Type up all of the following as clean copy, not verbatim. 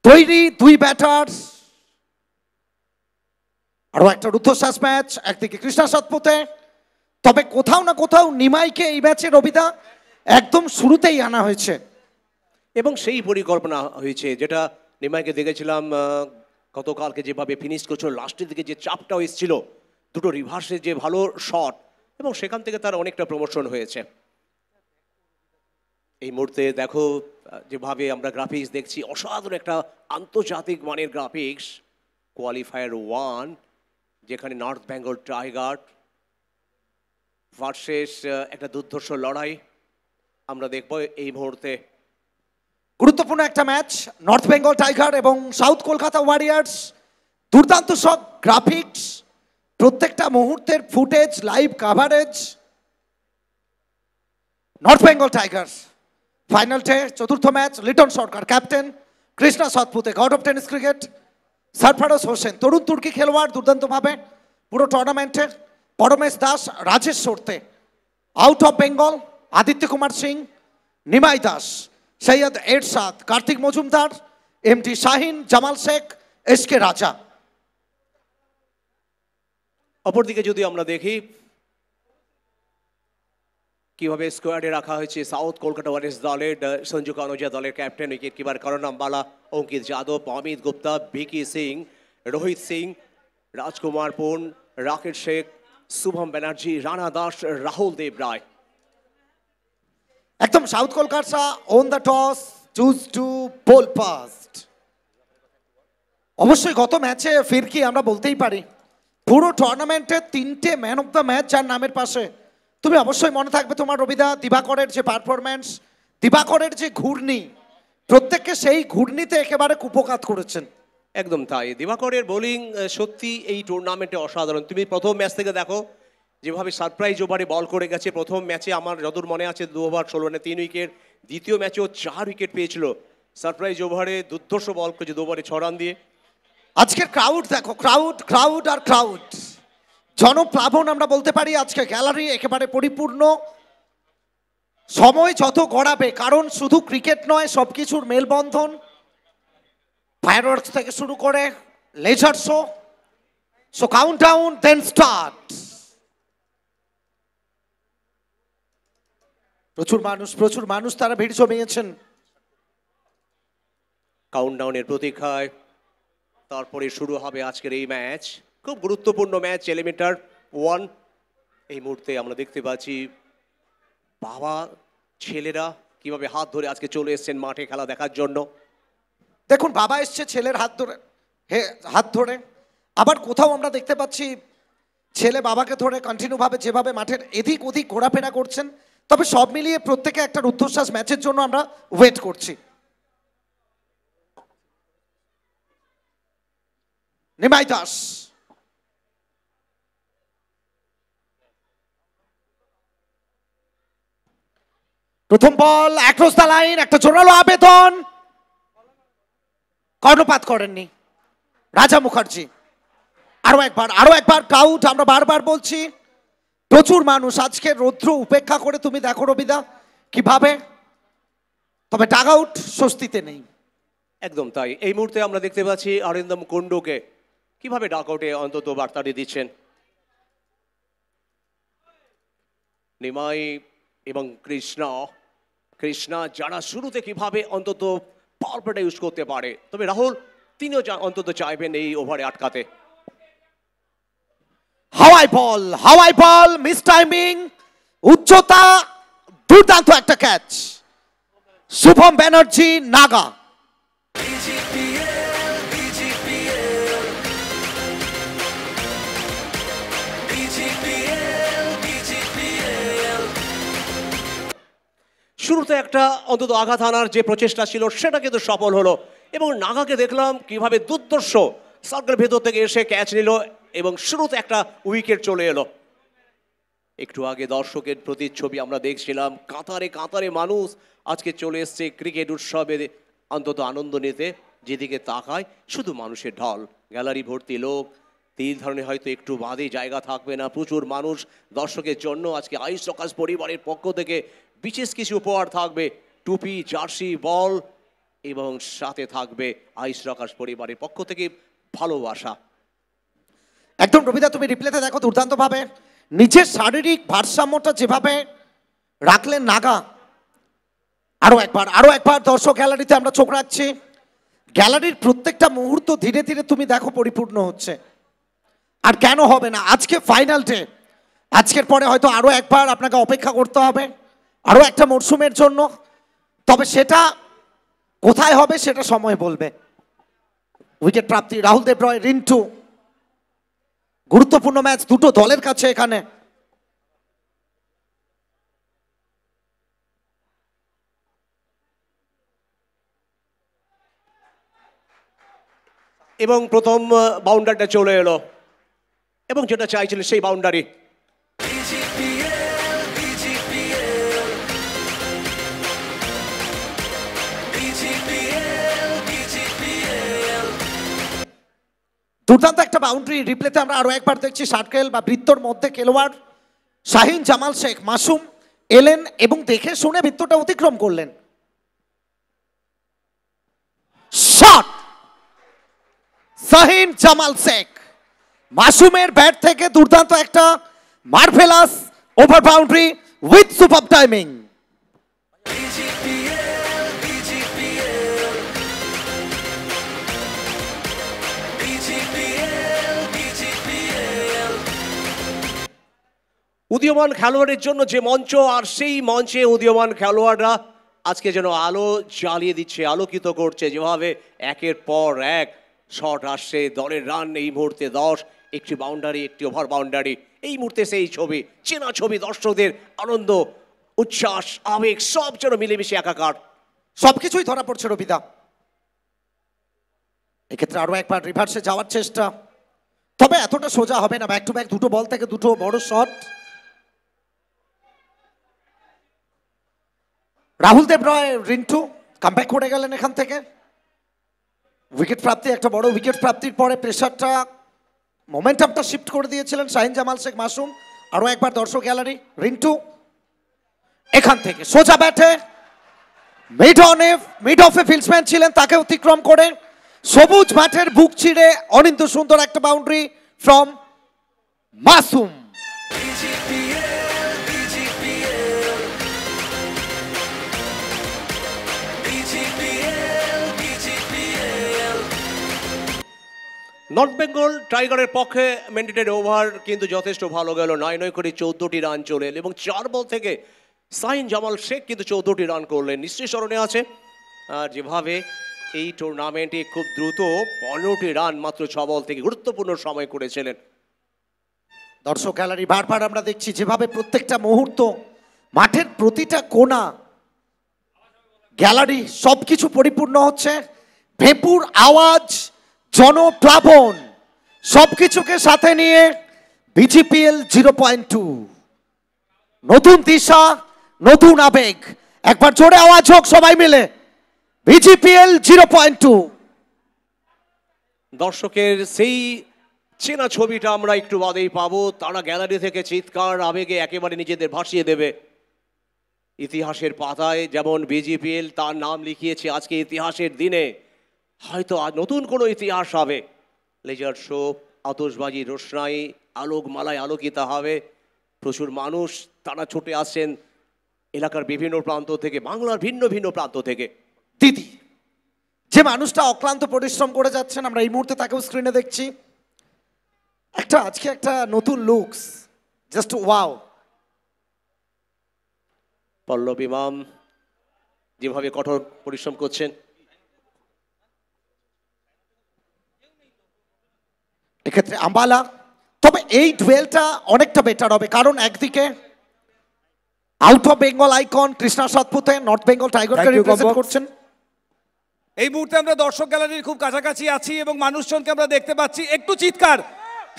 তৈরি দুই ব্যাটার, আরো একটা রুদ্ধশ্বাস ম্যাচ, একদিকে কৃষ্ণা সৎপথে, তবে কোথাও না কোথাও নিমাইকে এই ম্যাচে রবিদা একদম শুরুতেই আনা হয়েছে এবং সেই পরিকল্পনা হয়েছে যেটা নিমাইকে দেখেছিলাম গতকালকে যেভাবে ফিনিশ করছিল, লাস্টের দিকে যে চাপটাও এসেছিল, দুটো রিভার্সে যে ভালো শট, এবং সেখান থেকে তার অনেকটা প্রমোশন হয়েছে। এই মুহূর্তে দেখো যেভাবে আমরা গ্রাফিক্স দেখছি, অসাধারণ একটা আন্তর্জাতিক মানের গ্রাফিক্স। কোয়ালিফায়ার 1 যেখানে নর্থ বেঙ্গল টাইগার ভার্সেস একটা দুর্ধর্ষ লড়াই আমরা দেখব এই মুহূর্তে। গুরুত্বপূর্ণ একটা ম্যাচ, নর্থ বেঙ্গল টাইগার এবং সাউথ কলকাতা ওয়ারিয়ার্স। দুর্দান্ত সব গ্রাফিক্স, প্রত্যেকটা মুহূর্তের footage, live coverage. North Bengal Tiger final day, চতুর্থ match. Liton Sarkar captain, Krishna Satpute god of tennis cricket, Sarfaraz Hossain তরুণ তুর্কি খেলোয়াড় দুর্দান্তভাবে পুরো টুর্নামেন্টে, Paramesh Das, Rajesh Sarte out of Bengal, Aditya Kumar Singh, Nimai Das, Syed Ershad, Kartik Majumdar, MT Shahin, Jamal Sheikh, SK Raja. অপরদিকে যদি আমরা দেখি কিভাবে স্কোয়াডে রাখা হয়েছে সাউথ কলকাতা ওয়ারিয়র্স দলের, সঞ্জু কানোজিয়া দলের captain, wicket keeper Karan Ambala, Ankit Yadav, Amit Gupta, Vicky Singh, Rohit Singh, Rajkumar Pun, Rakesh Sheikh, Shubham Banerjee, Rana Das, Rahul Dev Roy. একদম south Kolkata on the toss, choose to bowl first. অবশ্যই গত ম্যাচে ফিরকি আমরা বলতেই পারি, পুরো টুর্নামেন্টে 3টে ম্যান অফ দ্য ম্যাচ যার নামের পাশে। তুমি অবশ্যই মনে থাকবে তোমার রবিদা, দিবাকরের যে পারফরম্যান্স, দিবাকরের যে ঘূর্ণি, প্রত্যেককে সেই ঘূর্ণিতে একেবারে কুপকাত করেছেন। একদম তাই, দিবাকরের বোলিং সত্যি এই টুর্নামেন্টে অসাধারণ। তুমি প্রথম ম্যাচ থেকে দেখো যেভাবে সারপ্রাইজ ওভারে বল করে গেছে। প্রথম ম্যাচে আমার যতদূর মনে আছে 2 ওভার 16 রানে 3 উইকেট, দ্বিতীয় ম্যাচেও 4 উইকেট পেয়েছিল। সারপ্রাইজ ওভারে দুর্ধর্ষ বল করেছে 2 ওভারে 6 রান দিয়ে। আজকের ক্রাউড দেখো, ক্রাউড ক্রাউড আর ক্রাউড, জনপ্লাবন আমরা বলতে পারি। আজকে গ্যালারি একেবারে পরিপূর্ণ। সময় যত গড়াবে, কারণ শুধু ক্রিকেট নয়, সবকিছুর মেলবন্ধন, ফায়ারওয়ার্কস থেকে শুরু করে laser show, so countdown then start. প্রচুর মানুষ তারা ভিড় জমিয়েছেন কাউন্টডাউনের প্রতীক্ষায়। তারপরে শুরু হবে আজকের এই ম্যাচ, খুব গুরুত্বপূর্ণ ম্যাচ, এলিমিনেটর 1। এই মুহূর্তে আমরা দেখতে পাচ্ছি বাবা ছেলেরা কিভাবে হাত ধরে আজকে চলে এসেছেন মাঠে খেলা দেখার জন্য। দেখুন, বাবা এসছে ছেলের হাত ধরে, আবার কোথাও আমরা দেখতে পাচ্ছি ছেলে বাবাকে ধরে কন্টিনিউ ভাবে যেভাবে মাঠের এদিক ওদিক ঘোরাফেরা করছেন। তবে সব মিলিয়ে প্রত্যেকে একটা রুদ্ধশ্বাস ম্যাচের জন্য আমরা ওয়েট করছি। নিমাই দাস, প্রথম বল অ্যাক্রস দ্য লাইন, একটা জোরালো আবেদন, কর্ণপাত করেননি রাজা মুখার্জি। আরো একবার ক্রাউড, আমরা বারবার বলছি প্রচুর মানুষ। আজকে রৌদ্র উপেক্ষা করে তুমি দেখো রবিদা কিভাবে, তবে ডাগ আউট স্বস্তিতে নেই। একদম তাই, এই মুহূর্তে আমরা দেখতে পাচ্ছি অরিন্দম কুন্ডুকে কিভাবে ডাগ আউটে অন্তত বার্তাটি দিচ্ছেন। নিমাই এবং কৃষ্ণা যারা শুরুতে কিভাবে অন্তত পাওয়ার প্লেটা ইউজ করতে পারে, তবে রাহুল তিনিও অন্তত চাইবেন এই ওভারে আটকাতে। হাওয়াই বল, মিস টাইমিং, উচ্চতা, দুর্দান্ত একটা ক্যাচ। শুভম ব্যানার্জি, নাগা। শুরুতে একটা অন্তত আঘাত আনার যে প্রচেষ্টা ছিল সেটা কিন্তু সফল হলো, এবং নাগাকে দেখলাম কিভাবে দুর্ধর্ষ সার্কেল ভেতর থেকে এসে ক্যাচ নিল এবং শুরুতে একটা উইকেট চলে এলো। একটু আগে দর্শকের প্রতিচ্ছবি আমরা দেখছিলাম, কাতারে কাতারে মানুষ আজকে চলে এসছে ক্রিকেট উৎসবে অন্তত আনন্দ নিতে। যেদিকে তাকায় শুধু মানুষের ঢল, গ্যালারি ভর্তি লোক। 3 ধরনের হয়তো একটু বাদে জায়গা থাকবে না, প্রচুর মানুষ দর্শকের জন্য। আজকে আইস রকাস পরিবারের পক্ষ থেকে বিশেষ কিছু উপহার থাকবে, টুপি, জার্সি, বল এবং সাথে থাকবে আইস রকার্স পরিবারের পক্ষ থেকে ভালোবাসা। একদম রবিদা, তুমি রিপ্লেতে দেখো দুর্দান্তভাবে নিজের শারীরিক ভারসাম্যটা যেভাবে রাখলেন নাগা। আরো একবার দর্শক গ্যালারিতে আমরা চোখ রাখছি। গ্যালারির প্রত্যেকটা মুহূর্ত ধীরে ধীরে তুমি দেখো পরিপূর্ণ হচ্ছে। আর কেন হবে না, আজকে ফাইনাল ডে, আজকের পরে হয়তো আরো একবার আপনাকে অপেক্ষা করতে হবে আরো একটা মরশুমের জন্য। তবে সেটা কোথায় হবে সেটা সময় বলবে। উইকেট প্রাপ্তি রাহুল দেব রয়, রিন্টু। গুরুত্বপূর্ণ ম্যাচ দুটো দলের কাছে এখানে। এবং প্রথম বাউন্ডারিটা চলে এলো এবং যেটা চাইছিলেন সেই বাউন্ডারি। দুর্দান্ত একটা বাউন্ডারি। রিপ্লেতে আমরা আরো একবার দেখছি সার্কেল বা বৃত্তর মধ্যে খেলোয়াড় শাহিন জামাল শেখ মাসুম এলেন এবং দেখে শুনে বৃত্তটা অতিক্রম করলেন। শট শাহিন জামাল শেখ, মাসুমের ব্যাট থেকে দুর্দান্ত একটা marvellous over boundary with super timing. উদীয়মান খেলোয়াড়ের জন্য যে মঞ্চ, আর সেই মঞ্চে উদীয়মান খেলোয়াড়রা আজকে যেন আলো জ্বালিয়ে দিচ্ছে, আলোকিত করছে। যেভাবে একের পর এক শট আসছে, দলের রান এই মুহূর্তে 10, একটি বাউন্ডারি, একটি ওভার বাউন্ডারি। এই মুহূর্তে সেই ছবি, চেনা ছবি, দর্শকদের আনন্দ, উচ্ছ্বাস, আবেগ সব যেন মিলেমিশে একাকার। সবকিছুই ধরা পড়ছে রবিদা। এক্ষেত্রে আরো একবার রিভার্সে যাওয়ার চেষ্টা, তবে এতটা সোজা হবে না। ব্যাক টু ব্যাক দুটো বল থেকে দুটো বড় শট। রাহুল দেব রয়, রিন্টু কামব্যাক করে গেলেন এখান থেকে। উইকেট প্রাপ্তি, একটা বড় উইকেট প্রাপ্তির পরে প্রেসারটা, মোমেন্টামটা শিফট করে দিয়েছিলেন শাহিন জামাল শেখ মাসুম। আরো একবার দর্শক গ্যালারি, রিন্টু এখান থেকে সোজা ব্যাটে মিড অফে ফিল্ডসম্যান ছিলেন, তাকে অতিক্রম করে সবুজ মাঠের বুক ছিঁড়ে অনিন্দ সুন্দর একটা boundary from Masum. North Bengal টাইগারের পক্ষে মেন্টেড ওভার কিন্তু যথেষ্ট ভালো গেল। 9 করে 14টি রান চলে এলো এবং 4 বল থেকে শাহিন জামাল শেখ কিন্তু 14টি রান করলেন। নিশ্চয়ই স্মরণে আছে। আর যেভাবে এই টুর্নামেন্টে খুব দ্রুত 15টি রান মাত্র 6 বল থেকে গুরুত্বপূর্ণ সময় করেছিলেন। দর্শক গ্যালারি বারবার আমরা দেখছি যেভাবে প্রত্যেকটা মুহূর্ত, মাঠের প্রতিটা কোণা, গ্যালারি সবকিছু পরিপূর্ণ হচ্ছে। ভেপুর আওয়াজ, জনপ্লাবন সবকিছুকে সাথে নিয়ে বিজিপিএল 0.2, নতুন দিশা, নতুন আবেগ। একবার জোরে আওয়াজ হোক সবাই মিলে, বিজিপিএল 0.2। দর্শকের সেই চেনা ছবিটা আমরা একটু বাদেই পাবো। তারা গ্যালারি থেকে চিৎকার আবেগে একেবারে নিজেদের ভাসিয়ে দেবে। ইতিহাসের পাতায় যেমন বিজিপিএল তার নাম লিখিয়েছে আজকে ইতিহাসের দিনে, হয়তো আজ নতুন কোনো ইতিহাস হবে। লেজার শো, আতশবাজি, রোশনাই, আলোকমালায় আলোকিত হবে। প্রচুর মানুষ তারা ছুটে আসছেন এলাকার বিভিন্ন প্রান্ত থেকে, বাংলার ভিন্ন ভিন্ন প্রান্ত থেকে। দিদি, যে মানুষটা অক্লান্ত পরিশ্রম করে যাচ্ছেন, আমরা এই মুহূর্তে তাকেও স্ক্রিনে দেখছি। আজকে একটা নতুন লুকস, জাস্ট ওয়াও। পল্লব ইমাম যেভাবে কঠোর পরিশ্রম করছেন, এক্ষেত্রে আম্বালা। তবে এই ডুয়েলটা অনেকটা বেটার হবে, কারণ একদিকে out of Bengal icon Krishna Satpute North Bengal টাইগারকে রিপ্রেজেন্ট করছেন। এই মুহূর্তে আমরা দর্শক গ্যালারির খুব কাছাকাছি আছি এবং মানুষজনকে আমরা দেখতে পাচ্ছি। একটু চিৎকার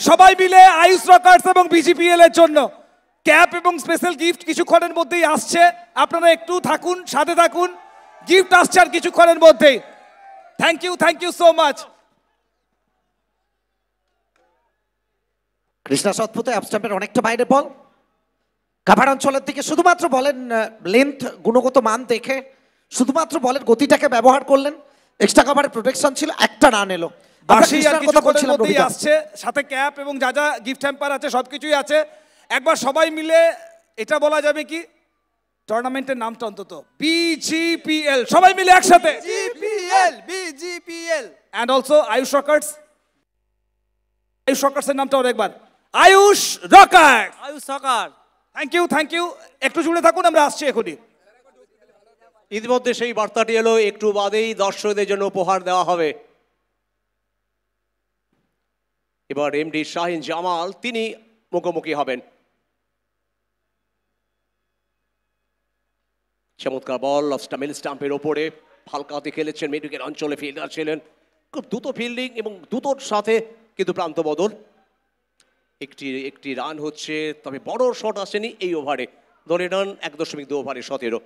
সবাই মিলে আইস রকার্স এবং বিজিপিএল এর জন্য। ক্যাপ এবং স্পেশাল গিফট কিছুক্ষণের মধ্যেই আসছে, আপনারা একটু থাকুন, সাথে থাকুন, গিফট আসছে আর কিছুক্ষণের মধ্যেই। Thank you so much. Krishna Satpute আপস্টাম্পের অনেকটা বাইরে বল, কাভার অঞ্চলের দিকে শুধুমাত্র বলেন লেন্থ গুণগত মান দেখে শুধুমাত্র বলের গতিটাকে ব্যবহার করলেন, এক্সট্রা কভারের প্রোটেকশন ছিল, একটা রান এলো। আমরা বাসি আর কৃষ্ণার কথা কিছুক্ষণের বলছিলাম মধ্যেই রবিদা। আসছে, সাথে ক্যাপ এবং যা যা গিফট হ্যাম্পার আছে সবকিছুই আছে। একবার সবাই মিলে এটা বলা যাবে কি টুর্নামেন্টের নামটা অন্তত বিজিপিএল, সবাই মিলে একসাথে BGPL and also Ayush Rockers. Ayush Rockers এর নামটা একবার Ayush Rockers. Ayush Sarkar. Thank you. একটু জুড়ে থাকুন, আমরা আসছি এখনই। ইতিমধ্যে সেই বার্তাটি এলো, একটু বাদেই দর্শকদের জন্য উপহার দেওয়া হবে। এবার এমডি শাহিন জামাল তিনি মুখোমুখি হবেন। চমৎকার বল অফ স্টামিল স্টাম্পের ওপরে হালকাতে খেলেছেন, মিডউইকেট অঞ্চলে ফিল্ডার ছিলেন, খুব দ্রুত ফিল্ডিং এবং দ্রুতর সাথে কিন্তু প্রান্ত বদল। একটি রান হচ্ছে, তবে বড় শট আসেনি এই ওভারে। দলের রান 1.2 ওভারে 17।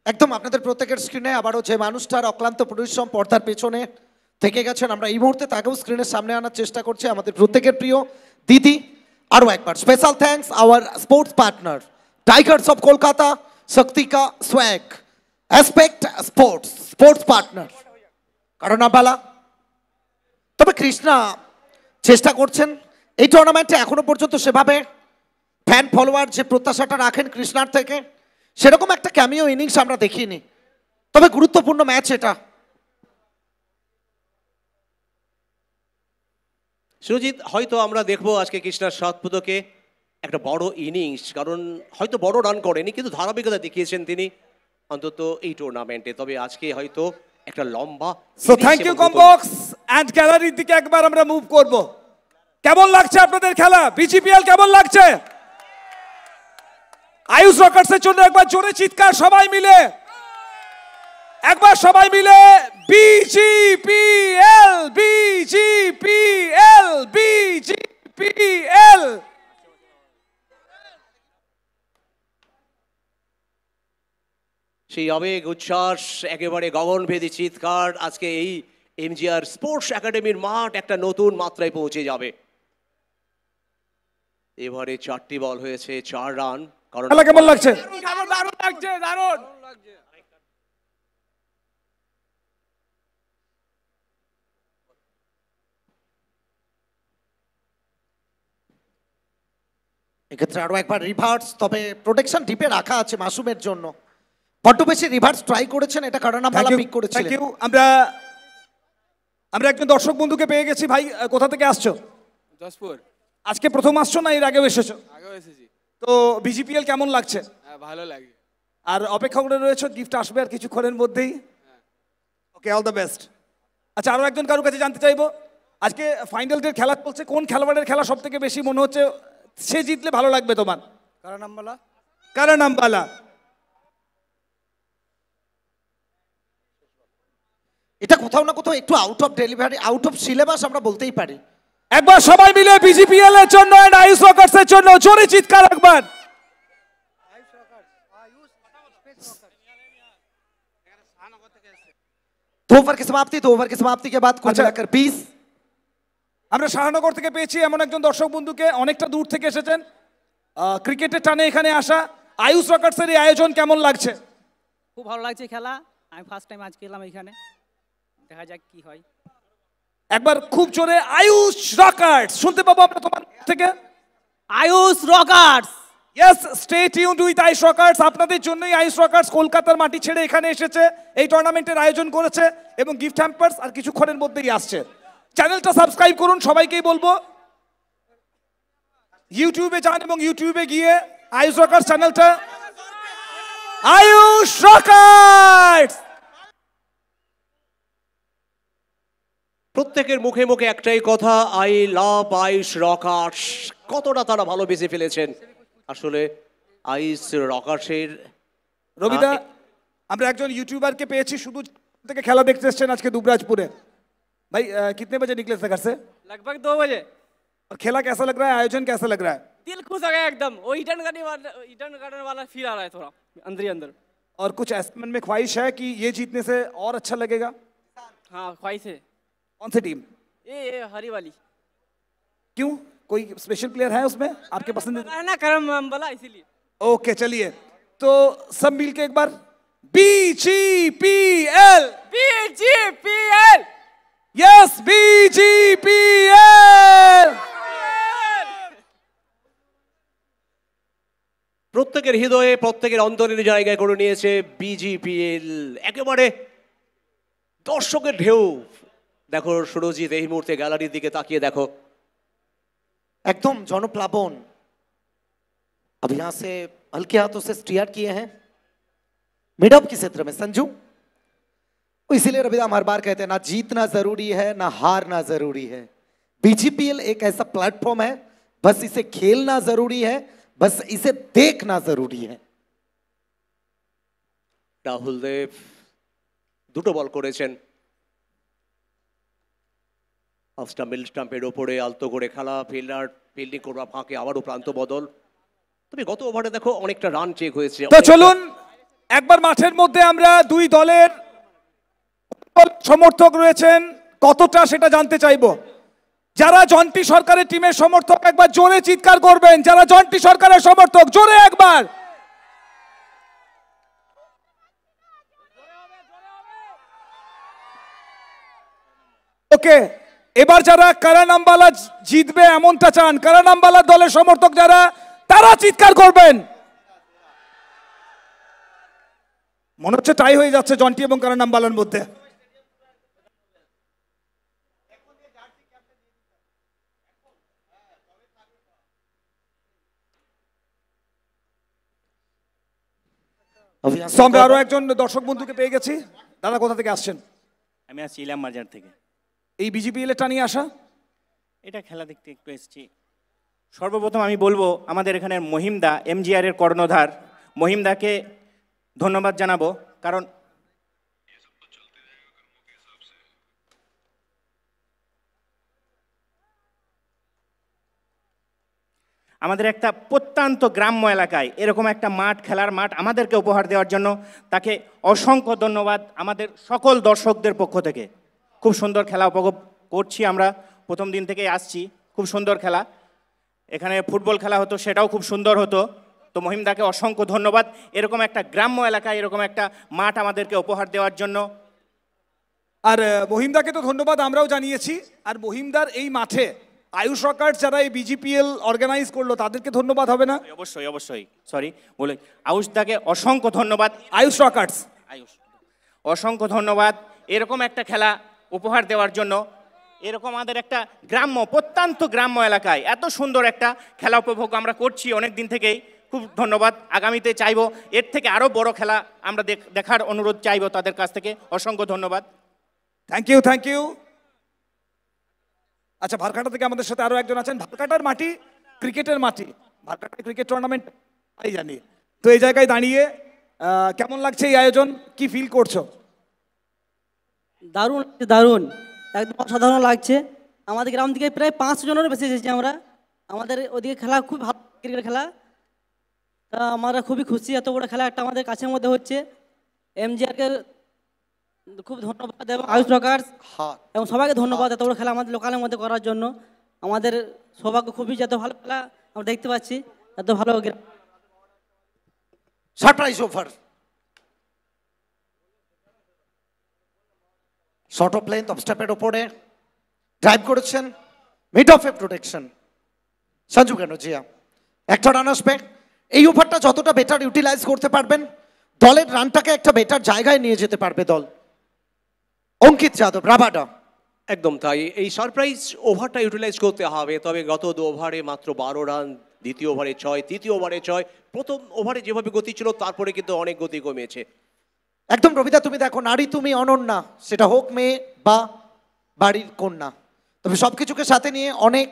একদম আপনাদের প্রত্যেকের স্ক্রিনে আবারও যে মানুষটার অক্লান্ত পরিশ্রম পর্দার পেছনে থেকে গেছেন, আমরা এই মুহূর্তে তাকেও স্ক্রিনের সামনে আনার চেষ্টা করছি, আমাদের প্রত্যেকের প্রিয় দিদি। আরও একবার special thanks our sports partner Tigers of Kolkata, Shakti ka swag, aspect sports partner কারণাবালা। তবে কৃষ্ণা চেষ্টা করছেন এই টুর্নামেন্টে, এখনো পর্যন্ত সেভাবে ফ্যান ফলোয়ার যে প্রত্যাশাটা রাখেন কৃষ্ণার থেকে, সেরকম একটা ক্যামিও ইনিংস আমরা দেখিনি। তবে গুরুত্বপূর্ণ ম্যাচ এটা। সুরজিৎ, হয়তো আমরা দেখবো আজকে কৃষ্ণার সাতপুতকে একটা বড় ইনিংস, কারণ হয়তো বড় রান করেনি কিন্তু ধারাবাহিকতা দেখিয়েছেন তিনি অন্তত এই টুর্নামেন্টে। তবে আজকে হয়তো একটা লম্বা। সো থ্যাংক ইউ কমবক্স এন্ড গ্যালারির দিকে একবার আমরা মুভ করব। কেমন লাগছে আপনাদের খেলা? বিজিপিএল কেমন লাগছে? আয়ুষ রকার্সের জন্য একবার জোরে চিৎকার সবাই মিলে, একবার সবাই মিলে বিজিপিএল বিজিপিএল বিজিপিএল। সেই আবেগ উচ্ছ্বাস, একেবারে গগনভেদী চিৎকার, আজকে এই এমজিআর স্পোর্টস একাডেমির মাঠ একটা নতুন মাত্রায় পৌঁছে যাবে। এবারে 4টি বল হয়েছে 4 রান। কারণ খেলা কেমন লাগছে? দারুণ লাগছে, দারুণ। এক্ষেত্রে আরো একবার রিভার্স, তবে প্রোটেকশন ডিপে রাখা আছে মাসুমের জন্য। বড্ড বেশি রিভার্স ট্রাই করেছেন, এটা কারণাবালা পিক করেছিলেন। Thank you. আমরা একজন দর্শক বন্ধুকে পেয়ে গেছি। ভাই কোথা থেকে আসছো? যশপুর। আজকে প্রথম আসছো না এর আগেও এসেছো? আগেও এসেছি। তো বিজিপিএল কেমন লাগছে? হ্যাঁ, ভালো লাগে। আর অপেক্ষা করে রয়েছে, গিফট আসবে আর কিছুক্ষণের মধ্যেই। ওকে, অল দ্য বেস্ট। আচ্ছা, আরো একজন কারোর কাছে জানতে চাইবো, আজকে ফাইনাল ডে খেলা চলছে, কোন খেলোয়াড়ের খেলা সব থেকে বেশি মনে হচ্ছে সে জিতলে ভালো লাগবে তোমার? কারণামবালা। এটা কোথাও না কোথাও একটু out of delivery, out of syllabus আমরা বলতেই পারি। একবার সবাই মিলে বিজিপিএল এর জন্য এন্ড আয়ুষ রকার্সের জন্য জোরে চিৎকার একবার। दो ओवर की समाप्ति के बाद कुल अच्छा। मिलाकर 20। আমরা শাহনগর থেকে পেয়েছি এমন একজন দর্শক বন্ধুকে, অনেকটা দূর থেকে এসেছেন ক্রিকেটের টানে এখানে আসা। আয়ুষ রকার্সের এই আয়োজন কেমন লাগছে? খুব ভালো লাগছে খেলা, আমি ফার্স্ট টাইম আজকে এলাম এখানে, দেখা যাক কি হয়। একবার খুব জোরে আয়ুষ রকার্স শুনতে পাবো আমরা তোমার থেকে। Ayush Rockerz. Yes, stay tuned with Ayush Rockerz. আপনাদের জন্যই আয়ুষ রকার্স কলকাতার মাটি ছেড়ে এখানে এসেছে, এই টুর্নামেন্টের আয়োজন করেছে এবং গিফট হ্যাম্পার্স আর কিছুক্ষণের মধ্যেই আসছে। চ্যানেলটা সাবস্ক্রাইব করুন, সবাইকেই বলবো ইউটিউবে যান এবং ইউটিউবে গিয়ে আয়ুষ রকার্স চ্যানেলটা, আয়ুষ রকার্স। প্রত্যেকের মুখে মুখে একটাই কথা, আই লাভ আইস রকার্স। কতটা তারা ভালোবেসে ফেলেছেন আসলে আইস রকার্সের। রবিদা, আমরা একজন ইউটিউবারকে পেয়েছি শুধু থেকে খেলা দেখতে এসেছেন আজকে দুবরাজপুরে। भाई कितने बजे निकले थे घर से? लगभग 2 बजे। और खेला कैसा लग रहा है, आयोजन कैसा लग रहा है? दिल खुश हो गया एकदम, वो रिटर्न करने वाला फील आ रहा है थोड़ा अंदर ही अंदर। और कुछ ऐसे मन में ख्वाहिश है कि ये जीतने से और अच्छा लगेगा? हाँ, ख्वाहिश है। कौन सी टीम? ये हरी वाली। क्यों, कोई स्पेशल प्लेयर है उसमें आपके पसंदीदा? है ना करम वाला, इसीलिए। ओके, चलिए तो सब मिल के एक बार BGPL. BGPL. Yes, BGPL. প্রত্যেকের হৃদয়ে প্রত্যেকের অন্তরের জায়গায় করে নিয়েছে বিজিপিএল। একেবারে দর্শকের ঢেউ। দেখো সুরজিৎ এই মুহূর্তে গ্যালারির দিকে তাকিয়ে দেখো, एकदम जनप्लावन। अब यहां से हल्के हाथों से स्टीयर किए हैं मिड ऑफ के क्षेत्र में संजू। इसीलिए रविदाम हर बार कहते हैं ना जीतना जरूरी है ना हारना जरूरी है। बीजीपीएल एक ऐसा प्लेटफॉर्म है, बस इसे खेलना जरूरी है, बस इसे देखना जरूरी है। রাহুল দেব দুটো বল করেছেন, অফ স্টাম্প মিড স্টাম্পের ওপরে আলতো করে খেলা, ফিল্ডার ফিল্ডিং করবা ফাঁকে আবারও প্রান্ত বদল। তবে গত ওভারে দেখো অনেকটা রান চেক হয়েছে। তো চলুন একবার মাঠের মধ্যে আমরা দুই দলের সমর্থক রয়েছেন কতটা সেটা জানতে চাইবো। যারা জন্টি সরকারের টিমের সমর্থক একবার জোরে চিৎকার করবেন, যারা জন্টি সরকারের সমর্থক জোরে একবার। ওকে, এবার যারা কারান আম্বালা জিতবে এমনটা চান, কারান আম্বালা দলের সমর্থক যারা, তারা চিৎকার করবেন। মনে হচ্ছে টাই হয়ে যাচ্ছে জন্টি এবং কারান আম্বালার মধ্যে। আমরা আরো একজন দর্শক বন্ধুকে পেয়ে গেছি। দাদা কোথা থেকে আসছেন? আমি আসছি ইলাম বাজার থেকে। এই বিজিপিএল এর নিয়ে আসা, এটা খেলা দেখতে একটু এসেছি। সর্বপ্রথম আমি বলবো আমাদের এখানে মহিমদা এমজিআর এর কর্ণধার মহিমদাকে ধন্যবাদ জানাবো, কারণ আমাদের একটা প্রত্যন্ত গ্রাম্য এলাকায় এরকম একটা মাঠ, খেলার মাঠ আমাদেরকে উপহার দেওয়ার জন্য তাকে অসংখ্য ধন্যবাদ আমাদের সকল দর্শকদের পক্ষ থেকে। খুব সুন্দর খেলা উপভোগ করছি আমরা, প্রথম দিন থেকেই আসছি। খুব সুন্দর খেলা, এখানে ফুটবল খেলা হতো, সেটাও খুব সুন্দর হতো। তো মহিমদাকে অসংখ্য ধন্যবাদ এরকম একটা গ্রাম্য এলাকায় এরকম একটা মাঠ আমাদেরকে উপহার দেওয়ার জন্য। আর মহিমদাকে তো ধন্যবাদ আমরাও জানিয়েছি। আর মহিমদার এই মাঠে আয়ুষ রকার্স যারা এই বিজিপিএল অর্গানাইজ করলো তাদেরকে ধন্যবাদ হবে না? অবশ্যই অবশ্যই, সরি বলে আয়ুষদাকে অসংখ্য ধন্যবাদ। আয়ুষ রকার্স, আয়ুষ অসংখ্য ধন্যবাদ এরকম একটা খেলা উপহার দেওয়ার জন্য। এরকম আমাদের একটা গ্রাম্য, প্রত্যন্ত গ্রাম্য এলাকায় এত সুন্দর একটা খেলা উপভোগ আমরা করছি অনেক দিন থেকেই। খুব ধন্যবাদ। আগামীতে চাইবো এর থেকে আরও বড় খেলা আমরা দেখার অনুরোধ চাইবো তাদের কাছ থেকে। অসংখ্য ধন্যবাদ। Thank you, thank you. আচ্ছা, ভারকাটা থেকে আমাদের সাথে আরো একজন আছেন। ভারকাটার মাটি ক্রিকেটের মাটি, ভারকাটা ক্রিকেট টুর্নামেন্ট এই জানি। তো এই জায়গায় দাঁড়িয়ে কেমন লাগছে এই আয়োজন, কি ফিল করছো? দারুণ লাগছে, দারুণ, একদম অসাধারণ লাগছে। আমাদের গ্রাম থেকে প্রায় 500 জনেরও বেশি এসেছি আমরা। আমাদের ওদিকে খেলা খুব ভালো, ক্রিকেট খেলা। তা আমরা খুবই খুশি, এত বড় খেলা একটা আমাদের কাছের মধ্যে হচ্ছে। এমজিআরকে খুব ধন্যবাদ এবং আয়ুষ রকার্স এবং সবাইকে ধন্যবাদ এত বড় খেলা আমাদের লোকালের মধ্যে করার জন্য। আমাদের সৌভাগ্য খুবই, যত ভালো খেলা আমরা দেখতে পাচ্ছি, এত ভালো। Surprise over, short of length off স্টেপের ওপরে ড্রাইভ করেছেন, মিড অফে প্রোটেকশন। সঞ্জু কানোজিয়া একটা রান আসবে। এই ওভারটা যতটা বেটার ইউটিলাইজ করতে পারবেন, দলের রানটাকে একটা বেটার জায়গায় নিয়ে যেতে পারবে দল। অঙ্কিত যাদব, রাবাডা। একদম তাই, এই সারপ্রাইজ ওভারটা ইউটিলাইজ করতে হবে। তবে গত 2 ওভারে মাত্র 12 রান, দ্বিতীয় ওভারে 6, তৃতীয় ওভারে 6। প্রথম ওভারে যেভাবে গতি ছিল তারপরে কিন্তু অনেক গতি কমেছে। একদম রবিদা, তুমি দেখো নারী তুমি অনন্যা, সেটা হোক মেয়ে বা বাড়ির কন্যা, তবে সব কিছুকে সাথে নিয়ে অনেক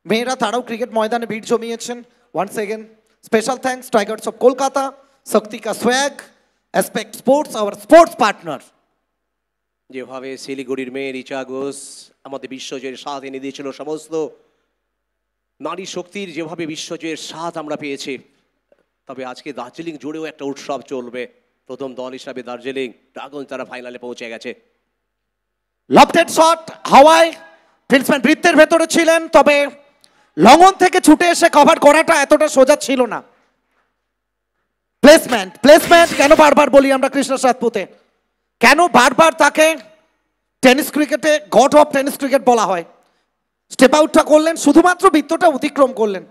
মেয়েরা তারাও ক্রিকেট ময়দানে ভিড় জমিয়েছেন। Once again special thanks Tigers of Kolkata, Shakti ka swag, aspect sports, our sports partner. যেভাবে শিলিগুড়ির মেয়ে রিচা ঘোষ আমাদের বিশ্বজয়ের স্বাদ এনে দিয়েছিল, সমস্ত নারী শক্তির যেভাবে বিশ্বজয়ের স্বাদ আমরা পেয়েছি। তবে আজকে দার্জিলিং জুড়েও একটা উৎসব চলবে। প্রথম দল হিসাবে দার্জিলিং ড্রাগন তারা ফাইনালে পৌঁছে গেছে। লফটেড শট হাওয়ায়, ফিল্ডসম্যান বৃত্তের ভেতরে ছিলেন, তবে লং অন থেকে ছুটে এসে কভার করাটা এতটা সোজা ছিল না। 2 ওভারে 6, তৃতীয় ওভারে 6। প্রথম দল হিসাবে দার্জিলিং ড্রাগন তারা ফাইনালে পৌঁছে গেছে। লফটেড শট হাওয়ায়, ফিল্ডসম্যান বৃত্তের ভেতরে ছিলেন, তবে লং অন থেকে ছুটে এসে কভার করাটা এতটা সোজা ছিল না। প্লেসমেন্ট প্লেসমেন্ট কেন বারবার বলি আমরা কৃষ্ণ সাতপুতে, কেন বারবার তাকে টেনিস ক্রিকেটে গড অফ টেনিস ক্রিকেট বলা হয়? স্টেপ আউটটা করলেন, শুধুমাত্র বৃত্তটা অতিক্রম করলেন।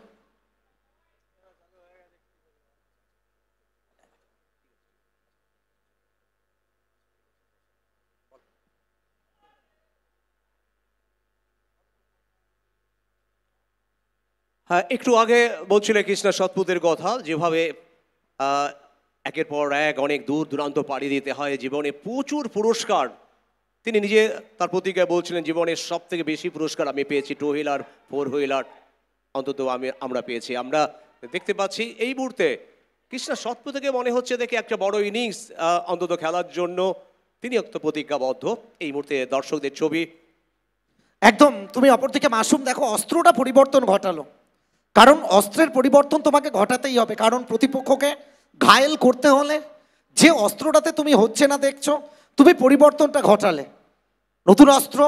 হ্যাঁ, একটু আগে বলছিলেন কৃষ্ণা সৎপুতের কথা, যেভাবে একের পর এক অনেক দূর দূরান্ত পাড়ি দিতে হয়, জীবনে প্রচুর পুরস্কার। তিনি নিজে তার প্রতিজ্ঞায় বলছিলেন, জীবনের সব থেকে বেশি পুরস্কার আমি পেয়েছি, 2 হুইলার 4 হুইলার অন্তত আমরা পেয়েছি। আমরা দেখতে পাচ্ছি এই মুহূর্তে কৃষ্ণা সৎপুত থেকে মনে হচ্ছে দেখে একটা বড় ইনিংস অন্তত খেলার জন্য তিনি একটা প্রতিজ্ঞাবদ্ধ। এই মুহূর্তে দর্শকদের ছবি একদম। তুমি অপরদিকে মাসুম দেখো, অস্ত্রটা পরিবর্তন ঘটালো, কারণ অস্ত্রের পরিবর্তন তোমাকে ঘটাতেই হবে, কারণ প্রতিপক্ষকে ঘায়েল করতে হলে যে অস্ত্রটাতে তুমি হচ্ছে না দেখছো, তুমি পরিবর্তনটা ঘটালে। নতুন অস্ত্র,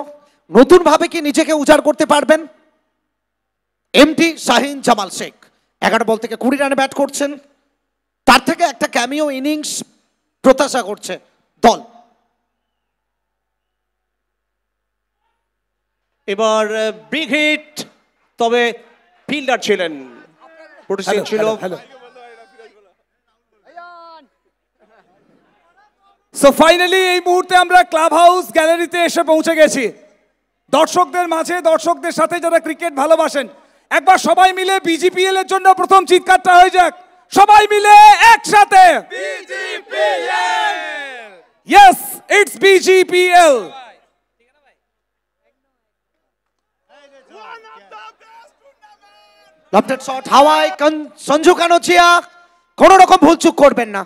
নতুনভাবে কি নিজেকে উজাড় করতে পারবেন? এমটি শাহিন জামাল শেখ 11 বল থেকে 20 রানে ব্যাট করছেন, তার থেকে একটা ক্যামিও ইনিংস প্রত্যাশা করছে দল। এবার বিগ হিট, তবে ফিল্ডার ছিলেন, প্রোটেস্টিং ছিল। সো ফাইনালি এই মুহূর্তে আমরা ক্লাব হাউস গ্যালারিতে এসে পৌঁছে গেছি। দর্শকদের মাঝে, দর্শকদের সাথে যারা ক্রিকেট ভালোবাসেন, একবার সবাই মিলে বিজিপিএল এর জন্য প্রথম চিৎকারটা হয়ে যাক, সবাই মিলে একসাথে ইয়েস, ইটস বিজিপিএল। লফটেড শট হাওয়ায়, সঞ্জু কানোচিয়া কোনো রকম ভুলচুক করবেন না।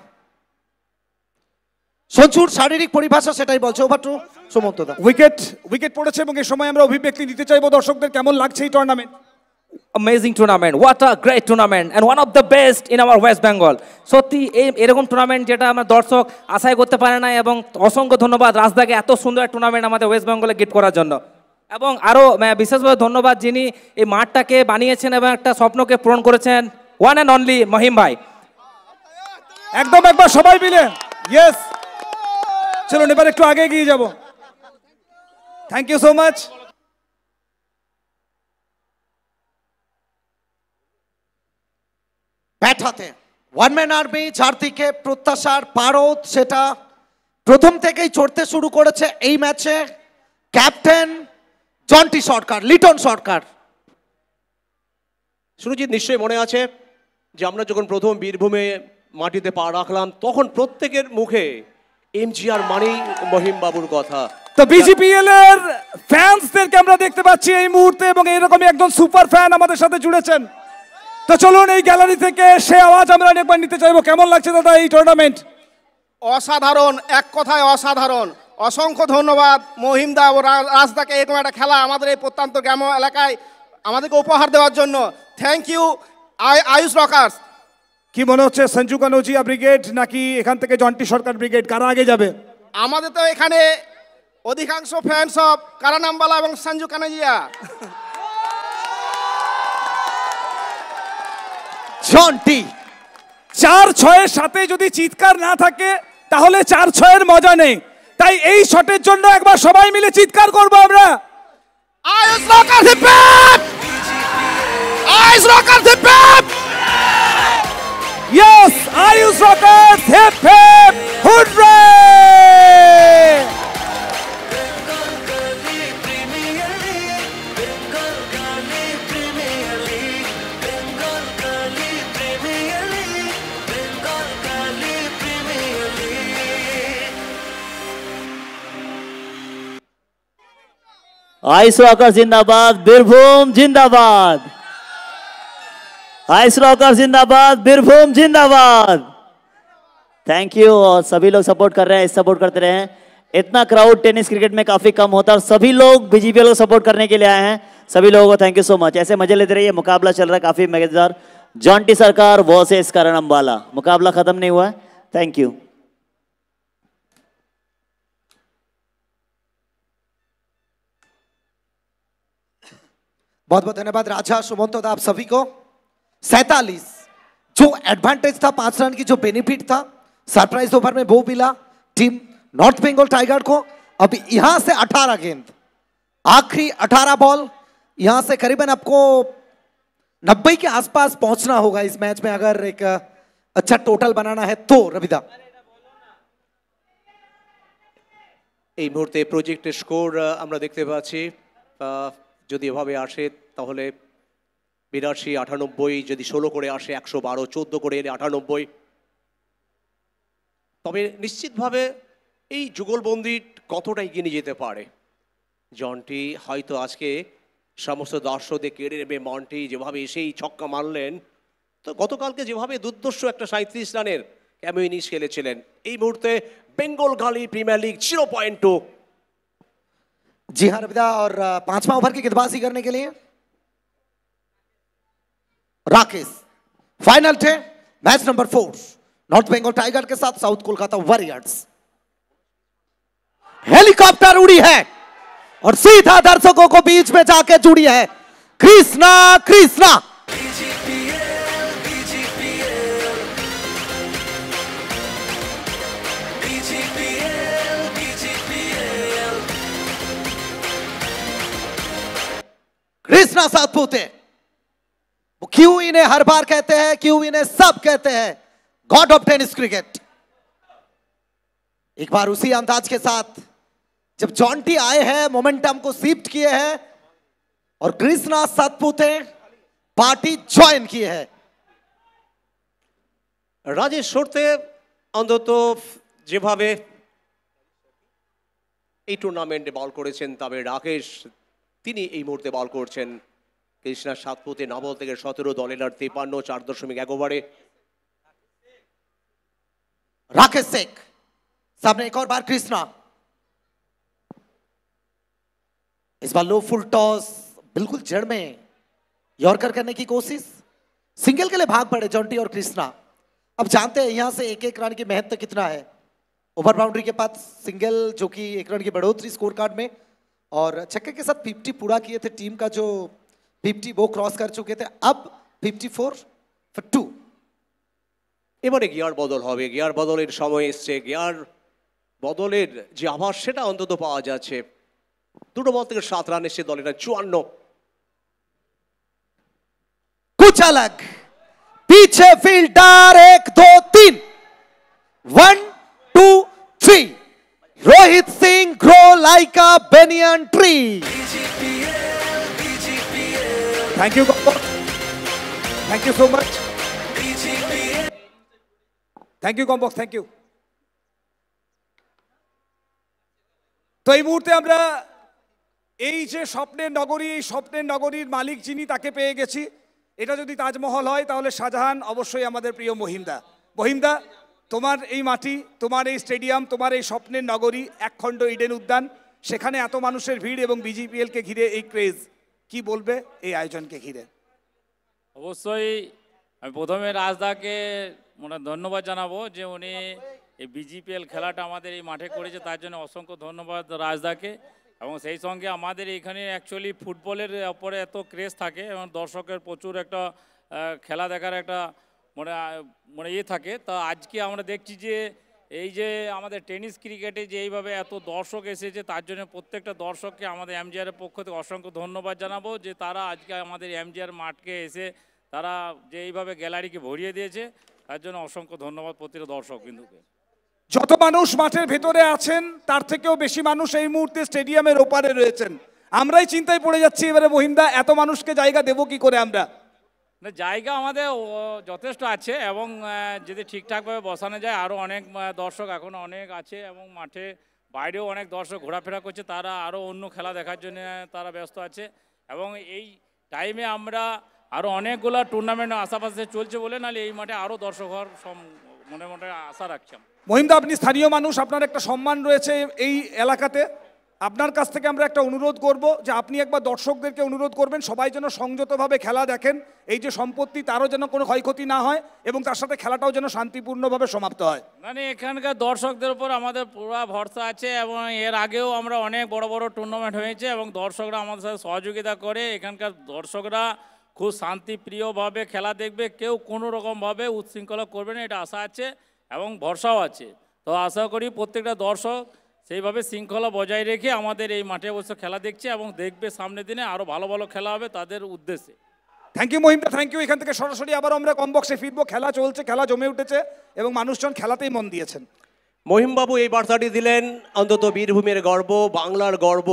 সঞ্জুর শারীরিক পরিভাষা সেটাই বলছে। ওভার টু সুমন্ত দা। উইকেট পড়েছে এবং এই সময় আমরা অভিব্যক্তি দিতে চাইবো দর্শকদের, কেমন লাগছে এই tournament? Amazing tournament, what a great tournament and one of the best in our West Bengal. সত্যি এরকম টুর্নামেন্ট যেটা আমার দর্শক আশাই করতে পারে না, এবং অসংখ্য ধন্যবাদ রাজদাকে এত সুন্দর একটা টুর্নামেন্ট আমাদের ওয়েস্ট বেঙ্গলে গিফট করার জন্য। এবং আরও বিশেষভাবে ধন্যবাদ যিনি এই মাঠটাকে বানিয়েছেন এবং একটা স্বপ্নকে পূরণ করেছেন, ওয়ান অ্যান্ড অনলি মহিম ভাই। একদম, একবার সবাই মিলে ইয়েস। চলুন এবার একটু আগে এগিয়ে যাব। Thank you so much. Bat হাতে ওয়ান ম্যান আর্মি, চারদিকে প্রত্যাশার পারদ, সেটা প্রথম থেকেই চড়তে শুরু করেছে এই ম্যাচে ক্যাপ্টেন জন্টি সরকার, লিটন সরকার। সুরজিৎ, নিশ্চয়ই মনে আছে যে আমরা যখন প্রথম বীরভূমে মাটিতে পা রাখলাম, তখন প্রত্যেকের মুখে এমজিআর মানি মহিম বাবুর কথা। তো বিজিপিএল এর ফ্যান্সদেরকে আমরা দেখতে পাচ্ছি এই মুহূর্তে, এবং এইরকমই একজন সুপার ফ্যান আমাদের সাথে জুড়েছেন। তো চলুন এই গ্যালারি থেকে সে আওয়াজ আমরা একবার নিতে চাইবো। কেমন লাগছে দাদা এই টুর্নামেন্ট? অসাধারণ, এক কথায় অসাধারণ। অসংখ্য ধন্যবাদ মহিমদা ও রাজদাকে এরকম একটা খেলা আমাদের এই প্রত্যন্ত গ্রাম এলাকায় আমাদেরকে উপহার দেওয়ার জন্য। Thank you Ayush Rockers. কি মনে হচ্ছে, সঞ্জু কানোচিয়া ব্রিগেড নাকি এখান থেকে জন্টি সরকার ব্রিগেড, কারা আগে যাবে? আমাদের তো এখানে অধিকাংশ ফ্যান সব কারানামবালা এবং সঞ্জু কানোচিয়া। জন্টি 4-6-এর সাথে যদি চিৎকার না থাকে তাহলে 4-6-এর মজা নেই। তাই এই শটের জন্য একবার সবাই মিলে চিৎকার করবো আমরা। Ayush Rockerz hip hip! Ayush Rockerz hip hip! Yes, Ayush Rockers, hip hip, hooray! Ice rocker जिंदाबाद, बीरभूम जिंदाबाद। आइस रॉकर जिंदाबाद, बीरभूम जिंदाबाद। Thank you. और सभी लोग सपोर्ट कर रहे हैं, सपोर्ट करते रहे हैं। इतना क्राउड टेनिस क्रिकेट में काफी कम होता है और सभी लोग बीजीपीएल को सपोर्ट करने के लिए आए हैं। सभी लोगों को थैंक यू सो मच। ऐसे मजे लेते रहिए। मुकाबला चल रहा है काफी मजेदार। जॉन्टी सरकार वर्सेस करण अंबाला, मुकाबला खत्म नहीं हुआ है। Thank you. बहुत बहुत धन्यवाद राजा, सुमंत दा, आप सभी को। 47 जो एडवांटेज था 5 रन की, जो बेनिफिट था सरप्राइज ओवर में वो मिला टीम नॉर्थ बंगाल टाइगर को। अब यहां से 18 गेंद, आखिरी 18 बॉल, यहां से करीबन आपको 90 के आसपास पहुंचना होगा इस मैच में अगर एक अच्छा टोटल बनाना है तो। रविदा এই মুহূর্তে প্রজেক্টের স্কোর আমরা দেখতে পাচ্ছি, যদি এভাবে আসে তাহলে 82, 98, যদি 16 করে আসে 112, 14 করে এলে 98। তবে নিশ্চিতভাবে এই যুগলবন্দি কতটা এগিয়ে নিয়ে যেতে পারে। জন্টি হয়তো আজকে সমস্ত দর্শকদের কেড়ে নেবে। মন্টি যেভাবে এসেই ছক্কা মারলেন, তো গতকালকে যেভাবে দুর্দর্শ একটা 37 রানের ক্যামিও ইনিংস খেলেছিলেন, এই মুহূর্তে বেঙ্গল গালি প্রিমিয়ার লিগ 0.2। जी हाँ रविदा, और 5वां ओवर की गेंदबाजी करने के लिए राकेश। फाइनल थे match number 4 north Bengal tiger के साथ साउथ कोलकाता वॉरियर्स। हेलीकॉप्टर उड़ी है और सीधा दर्शकों को बीच में जाके जुड़ी है कृष्णा। कृष्णा कृष्णा सातपुते, वो क्यों इन्हें हर बार कहते हैं, क्यों इन्हें सब कहते हैं गॉड ऑफ टेनिस क्रिकेट। एक बार उसी अंदाज के साथ जब जॉन्टी आए हैं, मोमेंटम को शिफ्ट किए हैं और कृष्णा सातपुते पार्टी ज्वाइन किए हैं। রাজেশ শর্তে অন্তত যেভাবে এই টুর্নামেন্টে বল করেছেন, তবে রাকেশ তিনি এই মুহূর্তে বল করছেন। কৃষ্ণা সাতপুতে 9 বল থেকে 17, দলের 53, 4.1 ওভারে। राकेश शेख सामने एक और बार कृष्णा, इस बार लो फुल टॉस, बिल्कुल जड़ में यॉर्कर करने की कोशिश, सिंगल के लिए भाग पड़े जॉन्टी और कृष्णा। अब जानते हैं यहां से एक एक रन की महत्व कितना है। ओवर बाउंड्री के पास सिंगल, जो कि 1 रन की बढ़ोतरी स्कोर कार्ड में, और छक्के के साथ 50 पूरा किए थे। टीम का जो 50 वो क्रॉस कर चुके थे, अब 54 for 2। এবারে গিয়ার বদল হবে, গিয়ার বদলের সময় এসছে। গিয়ার বদলের যে আভাস সেটা অন্তত পাওয়া যাচ্ছে। 2 বল থেকে 7 রান এসে দলের 54। कुछ अलग पीछे fielder 1 2 3 1 2 3 Rohit Singh grow like a banyan tree. Thank you, thank you so much, thank you কম্বক্স, থ্যাংক ইউ। তো এই মুহূর্তে আমরা এই যে স্বপ্নের নগরী, এই স্বপ্নের নগরীর মালিক যিনি, তাকে পেয়ে গেছি। এটা যদি তাজমহল হয় তাহলে শাহজাহান অবশ্যই আমাদের প্রিয় মহিমদা। মহিমদা, তোমার এই মাটি, তোমার এই স্টেডিয়াম, তোমার এই স্বপ্নের নগরী, একখণ্ড ইডেন উদ্যান, সেখানে এত মানুষের ভিড় এবং বিজিপিএলকে ঘিরে এই ক্রেজ, কি বলবে এই আয়োজনকে ঘিরে? অবশ্যই আমি প্রথমে রাজদাকে ধন্যবাদ জানাবো যে উনি এই বিজিপিএল খেলাটা আমাদের এই মাঠে করেছে, তার জন্য অসংখ্য ধন্যবাদ রাজদাকে। এবং সেই সঙ্গে আমাদের এখানে অ্যাকচুয়ালি ফুটবলের ওপরে এত ক্রেজ থাকে এবং দর্শকের প্রচুর একটা খেলা দেখার একটা ইয়ে থাকে। তা আজকে আমরা দেখছি যে এই যে আমাদের টেনিস ক্রিকেটে যে এইভাবে এত দর্শক এসেছে, তার জন্য প্রত্যেকটা দর্শককে আমাদের এমজিআরের পক্ষ থেকে অসংখ্য ধন্যবাদ জানাবো যে তারা আজকে আমাদের এমজিআর মাঠকে এসে তারা যে এইভাবে গ্যালারিকে ভরিয়ে দিয়েছে, তার জন্য অসংখ্য ধন্যবাদ প্রতিটা দর্শক বিন্দুকে। যত মানুষ মাঠের ভেতরে আছেন তার থেকেও বেশি মানুষ এই মুহূর্তে স্টেডিয়ামের ওপারে রয়েছেন। আমরাই চিন্তায় পড়ে যাচ্ছি এবারে মহিমদা, এত মানুষকে জায়গা দেবো কি করে আমরা? না, জায়গা আমাদের যথেষ্ট আছে এবং যদি ঠিকঠাকভাবে বসানো যায় আরও অনেক দর্শক এখনও অনেক আছে এবং মাঠে বাইরেও অনেক দর্শক ঘোরাফেরা করছে, তারা আরও অন্য খেলা দেখার জন্য তারা ব্যস্ত আছে। এবং এই টাইমে আমরা আরও অনেকগুলো টুর্নামেন্ট আশেপাশে চলছে বলে, নাহলে এই মাঠে আরও দর্শক হওয়ার মনে আশা রাখছি। মহিমদা, আপনি স্থানীয় মানুষ, আপনার একটা সম্মান রয়েছে এই এলাকাতে। আপনার কাছ থেকে আমরা একটা অনুরোধ করব যে আপনি একবার দর্শকদেরকে অনুরোধ করবেন সবাই যেন সংযতভাবে খেলা দেখেন, এই যে সম্পত্তি তারও যেন কোনো ক্ষয়ক্ষতি না হয় এবং তার সাথে খেলাটাও যেন শান্তিপূর্ণভাবে সমাপ্ত হয়। মানে এখানকার দর্শকদের উপর আমাদের পুরো ভরসা আছে এবং এর আগেও আমরা অনেক বড় বড় টুর্নামেন্ট হয়েছে এবং দর্শকরা আমাদের সাথে সহযোগিতা করে। এখানকার দর্শকরা খুব শান্তিপ্রিয়ভাবে খেলা দেখবে, কেউ কোনো রকমভাবে উচ্ছৃঙ্খলা করবে না, এটা আশা আছে এবং ভরসাও আছে। তো আশা করি প্রত্যেকটা দর্শক সেইভাবে শৃঙ্খলা বজায় রেখে আমাদের এই মাঠে বসে খেলা দেখছে এবং দেখবে সামনের দিনে আরও ভালো ভালো খেলা হবে তাদের উদ্দেশ্যে। থ্যাংক ইউ মহিমদা, থ্যাংক ইউ। এখান থেকে সরাসরি আবার আমরা কমবক্সে ফিরবো। খেলা চলছে, খেলা জমে উঠেছে এবং মানুষজন খেলাতেই মন দিয়েছেন। মহিমবাবু এই বার্তাটি দিলেন, অন্তত বীরভূমের গর্ব, বাংলার গর্ব,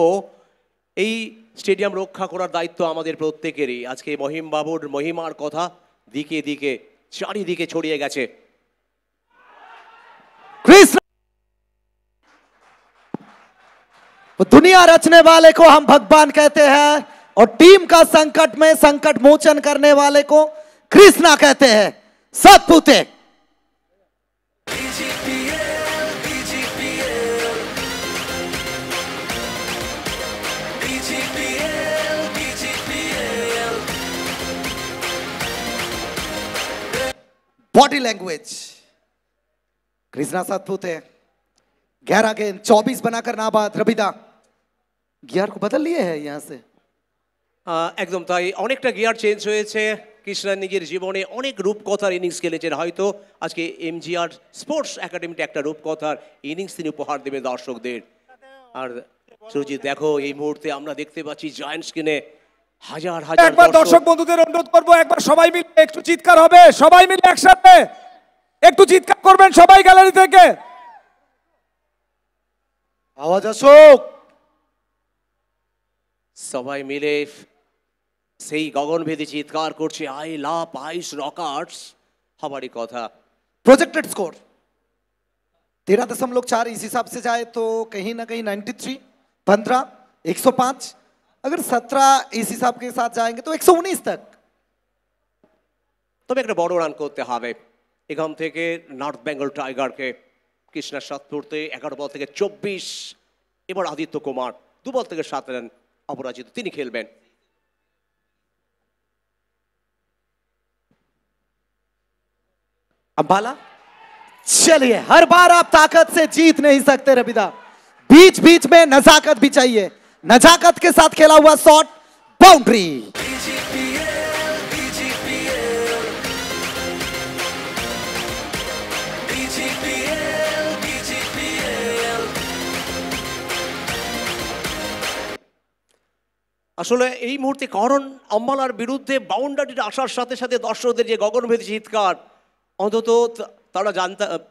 এই স্টেডিয়াম রক্ষা করার দায়িত্ব আমাদের প্রত্যেকেরই। আজকে মহিমবাবুর মহিমার কথা দিকে দিকে চারিদিকে ছড়িয়ে গেছে। दुनिया रचने वाले को हम भगवान कहते हैं और टीम का संकट में संकट मोचन करने वाले को कृष्णा कहते हैं। सतपुते बॉडी लैंग्वेज कृष्णा सतपुते 11 गेंद 24 बनाकर नाबाद। रबिदा गियर को बदल लिए है यहाँ से। একদম তাই, অনেকটা গিয়ার চেঞ্জ হয়েছে। কৃষ্ণা নিজের জীবনে অনেক রূপকথার ইনিংস খেলেছেন, হয়তো আজকে এমজিআর স্পোর্টস একাডেমিতে একটা রূপকথার ইনিংস তিনি উপহার দেবেন দর্শকদের। আর সুরজিৎ দেখো, এই মুহূর্তে আমরা দেখতে পাচ্ছি জয়েন্ট স্ক্রিনে হাজার হাজার একবার দর্শক বন্ধুদের অনুরোধ করবো, একবার সবাই মিলে একটু চিৎকার হবে, সবাই মিলে একসাথে একটু চিৎকার করবেন সবাই গ্যালারি থেকে। आवाज अशोक সবাই মিলে সেই গগনভেদী চিৎকার করছে, আই লাভ আইস রকার্স हमारी কথা। प्रोजेक्टेड स्कोर 13.4 इस हिसाब से जाए तो कहीं ना कहीं 93, 15, 105, अगर 17 इस हिसाब के साथ जाएंगे तो 119 तक। তবে একটা বড় রান করতে হবে এখান থেকে নর্থ বেঙ্গল টাইগারকে। কৃষ্ণা সাতপুরতে 11 বল থেকে 24। এবার আদিত্য কুমার 2 বল থেকে 7 রান, অপরাজিত তিনি খেলবেন। अंबाला चलिए, हर बार आप ताकत से जीत नहीं सकते रबिदा, बीच बीच में नजाकत भी चाहिए। नजाकत के साथ खेला हुआ शॉट, बाउंड्री। আসলে এই মুহূর্তে করণ আম্বালার বিরুদ্ধে বাউন্ডারিটা আসার সাথে সাথে দর্শকদের যে গগনভেদী চিৎকার, অন্তত তারা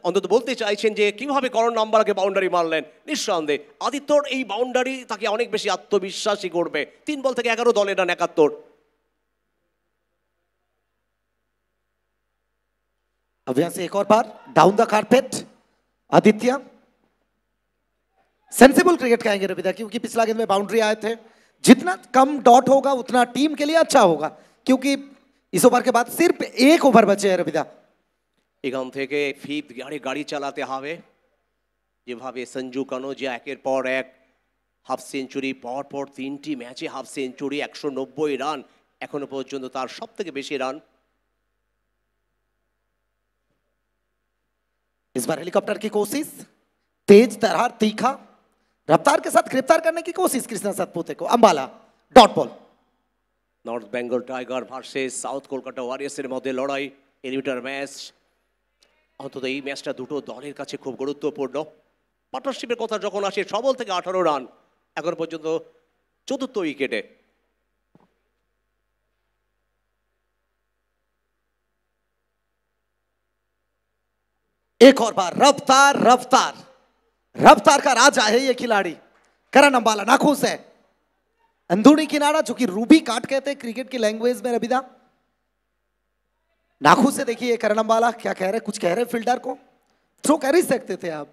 অন্তত বলতে চাইছেন যে কিভাবে করণ আম্বালাকে বাউন্ডারি মারলেন। নিঃসন্দেহে আদিত্যর এই বাউন্ডারি তাকে অনেক বেশি আত্মবিশ্বাসী করবে। 3 বল থেকে 11 দলের রান 71। अब यहां से एक और बार down the carpet Aditya. Sensible cricket कहेंगे रविदा, क्योंकि पिछला गेंद में बाउंड्री आए थे। जितना कम डॉट होगा उतना टीम के लिए अच्छा होगा, क्योंकि इस ओवर के बाद सिर्फ 1 ओवर बचे हैं रविदा। এখান থেকে ফিফথ গিয়ারে গাড়ি চালাতে হবে। যেভাবে সঞ্জু কানোজিয়া একের পর এক হাফ সেঞ্চুরি, পর পর 3টি ম্যাচে হাফ সেঞ্চুরি, 190 রান, এখনো পর্যন্ত তার সব থেকে বেশি রান। इस बार हेलीकॉप्टर की कोशिश, तेज तरार तीखा रफ्तार के साथ गिरफ्तार करने की कोशिश कृष्णा सतपुते को। Ambala dot ball. North Bengal Tiger versus South Kolkata ওয়ারিয়ার্সের মধ্যে লড়াই, এলিমিনেটর ম্যাচ। অন্তত এই ম্যাচটা দুটো দলের কাছে খুব গুরুত্বপূর্ণ। পার্টনারশিপের কথা যখন আসে, 6 বল থেকে 18 রান, এখন পর্যন্ত 4র্থ উইকেটে। एक और बार रफ्तार रफ्तार रफ्तार का राजा है ये खिलाड़ी करण अंबाला। नाखुश है, अंदरूनी किनारा, जो कि रूबी काट कहते हैं क्रिकेट की लैंग्वेज में रबिदा। नाखुश से देखिए करण अंबाला क्या कह रहे, कुछ कह रहे फील्डर को। थ्रो कर ही सकते थे आप,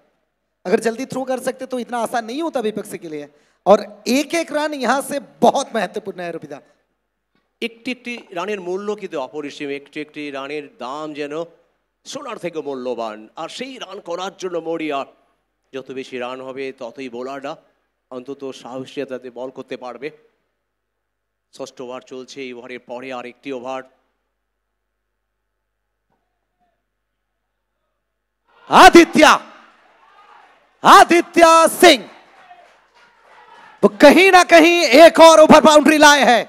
अगर जल्दी थ्रो कर सकते तो इतना आसान नहीं होता विपक्ष के लिए। और एक एक रन यहां से बहुत महत्वपूर्ण है रबिदा। একটি একটি রানের মূল্য কিন্তু অপরিসীম, একটি একটি রানের দাম যেন সোনার থেকে মূল্যবান। আর সেই রান করার জন্য মরিয়া, যত বেশি রান হবে ততই বোলাররা অন্তত সাহসিকতাতে বল করতে পারবে। 6ষ্ঠ ওভার চলছে, এই ওভারের পরে আর একটি ওভার। आदित्य सिंह वो कहीं ना कहीं एक और ओवर बाउंड्री लाए हैं।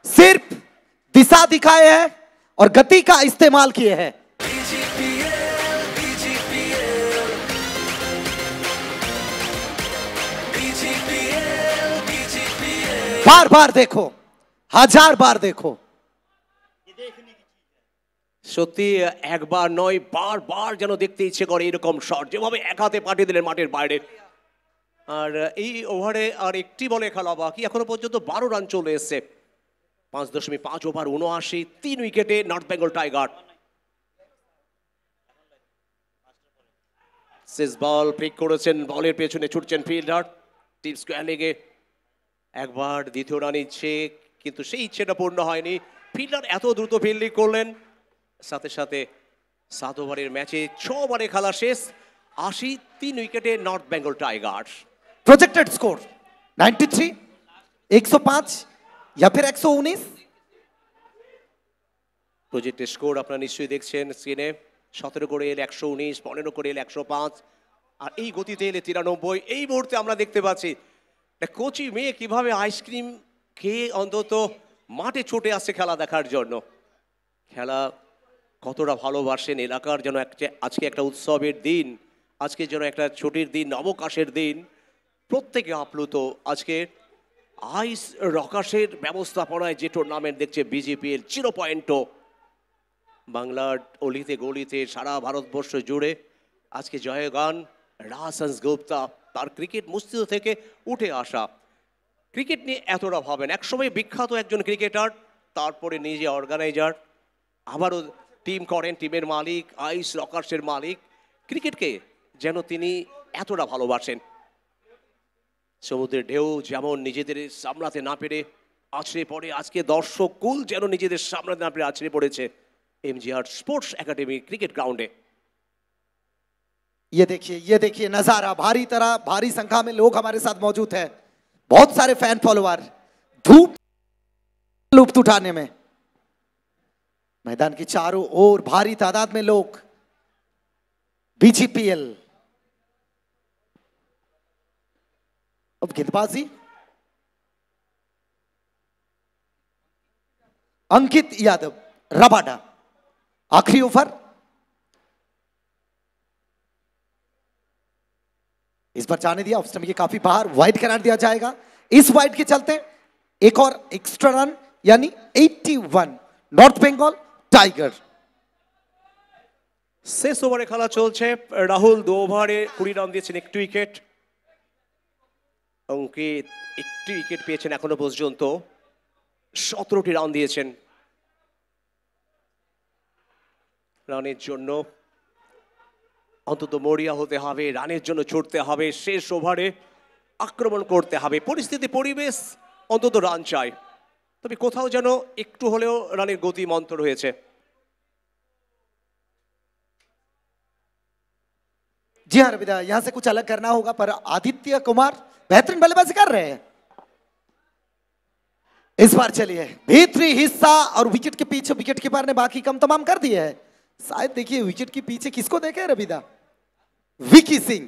सिर्फ दिशा दिखाए हैं और गति का इस्तेमाल किए हैं। बार बार देखो, 1000 बार देखो। সত্যি একবার নয় বারবার যেন দেখতে ইচ্ছে করে এরকম শট, যেভাবে এক হাতে পাঠিয়ে দিলেন মাঠের বাইরে। আর এই ওভারে আর একটি বলে খেলা বাকি, এখনো পর্যন্ত 12 রান চলে এসছে। 5.5 ওভার 79, 3 উইকেটে নর্থ বেঙ্গল টাইগার। শেষ বল পিক করেছেন, বলের পেছনে ছুটছেন ফিল্ডার টিম স্কোয়ার লেগে। একবার দ্বিতীয় রান ইচ্ছে, কিন্তু সেই ইচ্ছেটা পূর্ণ হয়নি। ফিল্ডার এত দ্রুত ফিল্ডিং করলেন, সাথে সাথে 7 ওভারের ম্যাচে 6 ওভারে খেলা শেষ। 80, 3 উইকেটে north Bengal tiger. Projected score 93, 105 या फिर 119। প্রজেক্টের স্কোর আপনারা নিশ্চয়ই দেখছেন স্ক্রিনে। 17 করে এলে 119, 15 করে এলে 105, আর এই গতিতে এলে 93। এই মুহূর্তে আমরা দেখতে পাচ্ছি কোচি মেয়ে কিভাবে আইসক্রিম খেয়ে অন্তত মাঠে ছুটে আসছে খেলা দেখার জন্য। খেলা কতটা ভালোবাসেন, এলাকার যেন আজকে একটা উৎসবের দিন, আজকে যেন একটা ছুটির দিন, অবকাশের দিন, প্রত্যেকে আপ্লুত। আজকে আইস রকাশের ব্যবস্থাপনায় যে টুর্নামেন্ট দেখছে বিজিপিএল 0.0, বাংলার অলিতে গলিতে সারা ভারতবর্ষ জুড়ে আজকে জয়গান রাজহংস গুপ্তা, তার ক্রিকেট মস্তিষ্ক থেকে উঠে আসা। ক্রিকেট নিয়ে এতটা ভাবেন, একসময় বিখ্যাত একজন ক্রিকেটার, তারপরে নিজে অর্গানাইজার, আবারও টিম করেন, টিমের মালিক, আইস রকার্সের মালিক। ক্রিকেটকে যেন তিনি এতটা ভালোবাসেন। সমুদ্রের ঢেউ যেমন নিজেদের সামলাতে না পেরে আছড়ে পড়ে, আজকে দর্শক কুল যেন নিজেদের সামলাতে না পেরে আছড়ে পড়েছে এমজিআর স্পোর্টস একাডেমি ক্রিকেট গ্রাউন্ডে। ये देखिए नजारा, भारी संख्या में लोग हमारे साथ मौजूद हैं, बहुत सारे फैन फॉलोअर, धूप लुत्फ उठाने में। मैदान की चारों ओर भारी तादाद में लोग। बीजीपीएल अब गेंदबाजी, अंकित यादव रबाडा, आखिरी ओवर। इस बार जाने दिया, ऑफ स्टंप के काफी बाहर, वाइड करार दिया जाएगा। इस वाइड के चलते एक और एक्स्ट्रा रन, यानी 81 नॉर्थ बंगाल टाइगर। শেষ ওভারে খেলা চলছে। রাহুল 2 ওভারে 20 রান দিয়েছেন, 1 উইকেট। অঙ্কিত 1 উইকেট পেয়েছেন এখনো পর্যন্ত, 17টি রান দিয়েছেন। রানের জন্য অন্তত মরিয়া হতে হবে, রানের জন্য ছুটতে হবে, শেষ ওভারে আক্রমণ করতে হবে। পরিস্থিতি পরিবেশ অন্তত রান চাই, তবে কোথাও যেন একটু হলেও রানের গতি মন্থর হয়েছে। जी हाँ रविदा, यहां से कुछ अलग करना होगा, पर आदित्य कुमार बेहतरीन बल्लेबाजी कर रहे हैं इस बार। चलिए भीतरी हिस्सा और विकेट के पीछे विकेट कीपर ने बाकी कम तमाम कर दिए है। शायद देखिए विकेट के पीछे किसको देखे रविदा, विकी सिंह,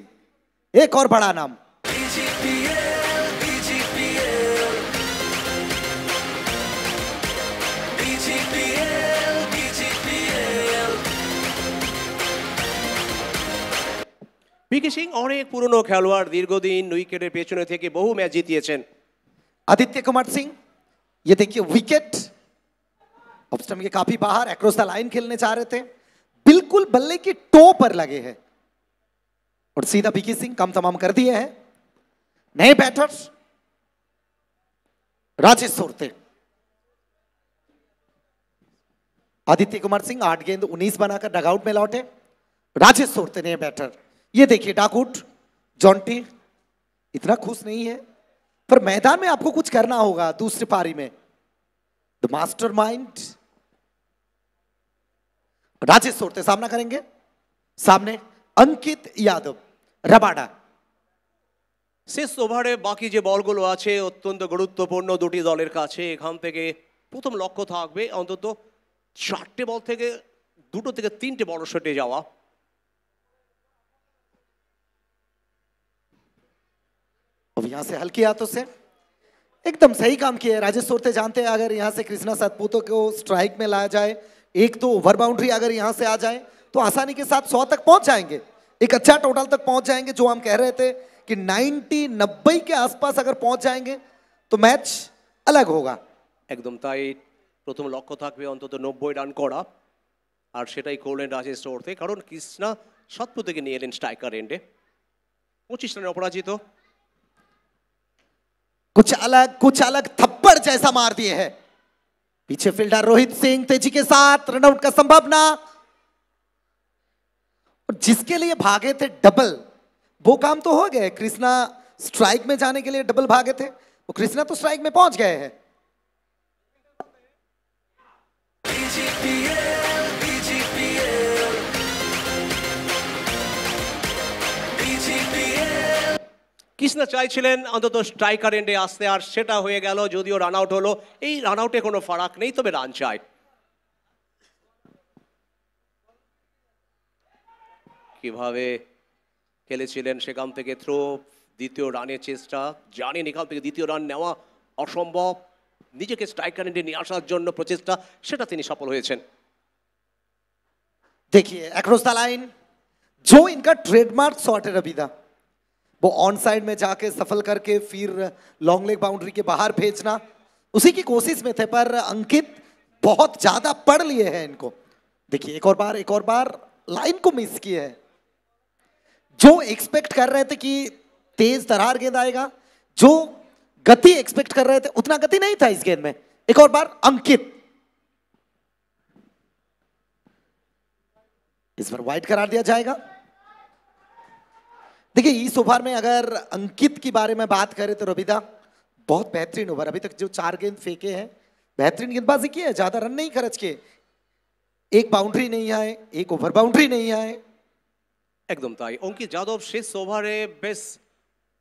एक और बड़ा नाम। ভিকি সিং অনেক পুরনো খেলোয়াড়, দীর্ঘদিন উইকেটের পেছনে থেকে বহু ম্যাচ জিতিয়েছেন। आदित्य कुमार सिंह, ये देखिए विकेट, ऑफ स्टंप के काफी बाहर, अक्रॉस द लाइन खेलने चाह रहे थे, बिल्कुल बल्ले की टो पर लगे हैं और सीधा विकी सिंह कम तमाम कर दिए हैं। नए बैटर्स राजेश सोरते, आदित्य कुमार सिंह 8 गेंद 19 बनाकर डगआउट में लौटे। राजेश सोरते नए बैटर। ये देखिए डाकूट जॉन्टी इतना खुश नहीं है, पर मैदान में आपको कुछ करना होगा। दूसरी पारी में द मास्टरमाइंड राजेश सोरते सामना करेंगे, सामने अंकित यादव रबाडा। শেষ ওভারে বাকি যে বলগুলো আছে অত্যন্ত গুরুত্বপূর্ণ দুটি দলের কাছে। এখান থেকে প্রথম লক্ষ্য থাকবে অন্তত 4টে বল থেকে 2 থেকে 3টে বল শটে যাওয়া। अब यहां से हल्की हाथों से एकदम सही काम किया है राजेश सोरते। जानते हैं अगर यहाँ से कृष्णा सतपुते को स्ट्राइक में लाया जाए, एक तो ओवर बाउंड्री अगर यहाँ से आ जाए तो आसानी के साथ 100 तक पहुंच जाएंगे, एक अच्छा टोटल तक पहुंच जाएंगे। जो हम कह रहे थे कि 90 के आसपास अगर पहुंच जाएंगे तो मैच अलग होगा। একদম তাই, প্রথম লক্ষ্য থাকবে অন্তত 90 রান করা, আর সেটাই করলেন রাজেশ সোরতে, কারণ কৃষ্ণা সৎপুতেকে নিয়ে এলেন স্ট্রাইকার এন্ডে। 25 রানে অপরাজিত। कुछ अलग थप्पड़ जैसा मार दिए है। पीछे फील्डर रोहित सिंह तेजी के साथ, रनआउट का संभावना। जिसके लिए भागे थे डबल, वो काम तो हो गए। कृष्णा स्ट्राइक में जाने के लिए डबल भागे थे, वो कृष्णा तो स्ट्राइक में पहुंच गए हैं। কৃষ্ণা চাইছিলেন অন্তত স্ট্রাইকার এন্ডে আসতে, আর সেটা হয়ে গেল। যদিও রান আউট হলো, এই রান আউটে কোনো ফারাক নেই, তবে রান চাই। কিভাবে খেলেছিলেন সেখান থেকে থ্রো, দ্বিতীয় রানের চেষ্টা। জানেন এখান থেকে দ্বিতীয় রান নেওয়া অসম্ভব, নিজেকে স্ট্রাইকার এন্ডে নিয়ে আসার জন্য প্রচেষ্টা, সেটা তিনি সফল হয়েছেন। देखिए अक्रॉस द लाइन जो इनका ट्रेडमार्क शॉट है रबीदा, वो ऑन साइड में जाके सफल करके फिर लॉन्ग लेग बाउंड्री के बाहर भेजना, उसी की कोशिश में थे। पर अंकित बहुत ज्यादा पढ़ लिए हैं इनको। देखिए एक और बार लाइन को मिस किए है। जो एक्सपेक्ट कर रहे थे कि तेज तरार गेंद आएगा, जो गति एक्सपेक्ट कर रहे थे उतना गति नहीं था इस गेंद में। एक और बार अंकित, इस पर वाइड करार दिया जाएगा। देखिए इस ओवर में अगर अंकित की बारे में बात करें तो रबीदा बहुत बेहतरीन ओवर, अभी तक जो 4 गेंद फेंके हैं बेहतरीन गेंदबाजी की है, ज्यादा रन नहीं खर्च किए। एक बाउंड्री नहीं आए, एक ओवर बाउंड्री नहीं आए। একদম তাই, অঙ্কিত যাদব শেষ ওভারে বেশ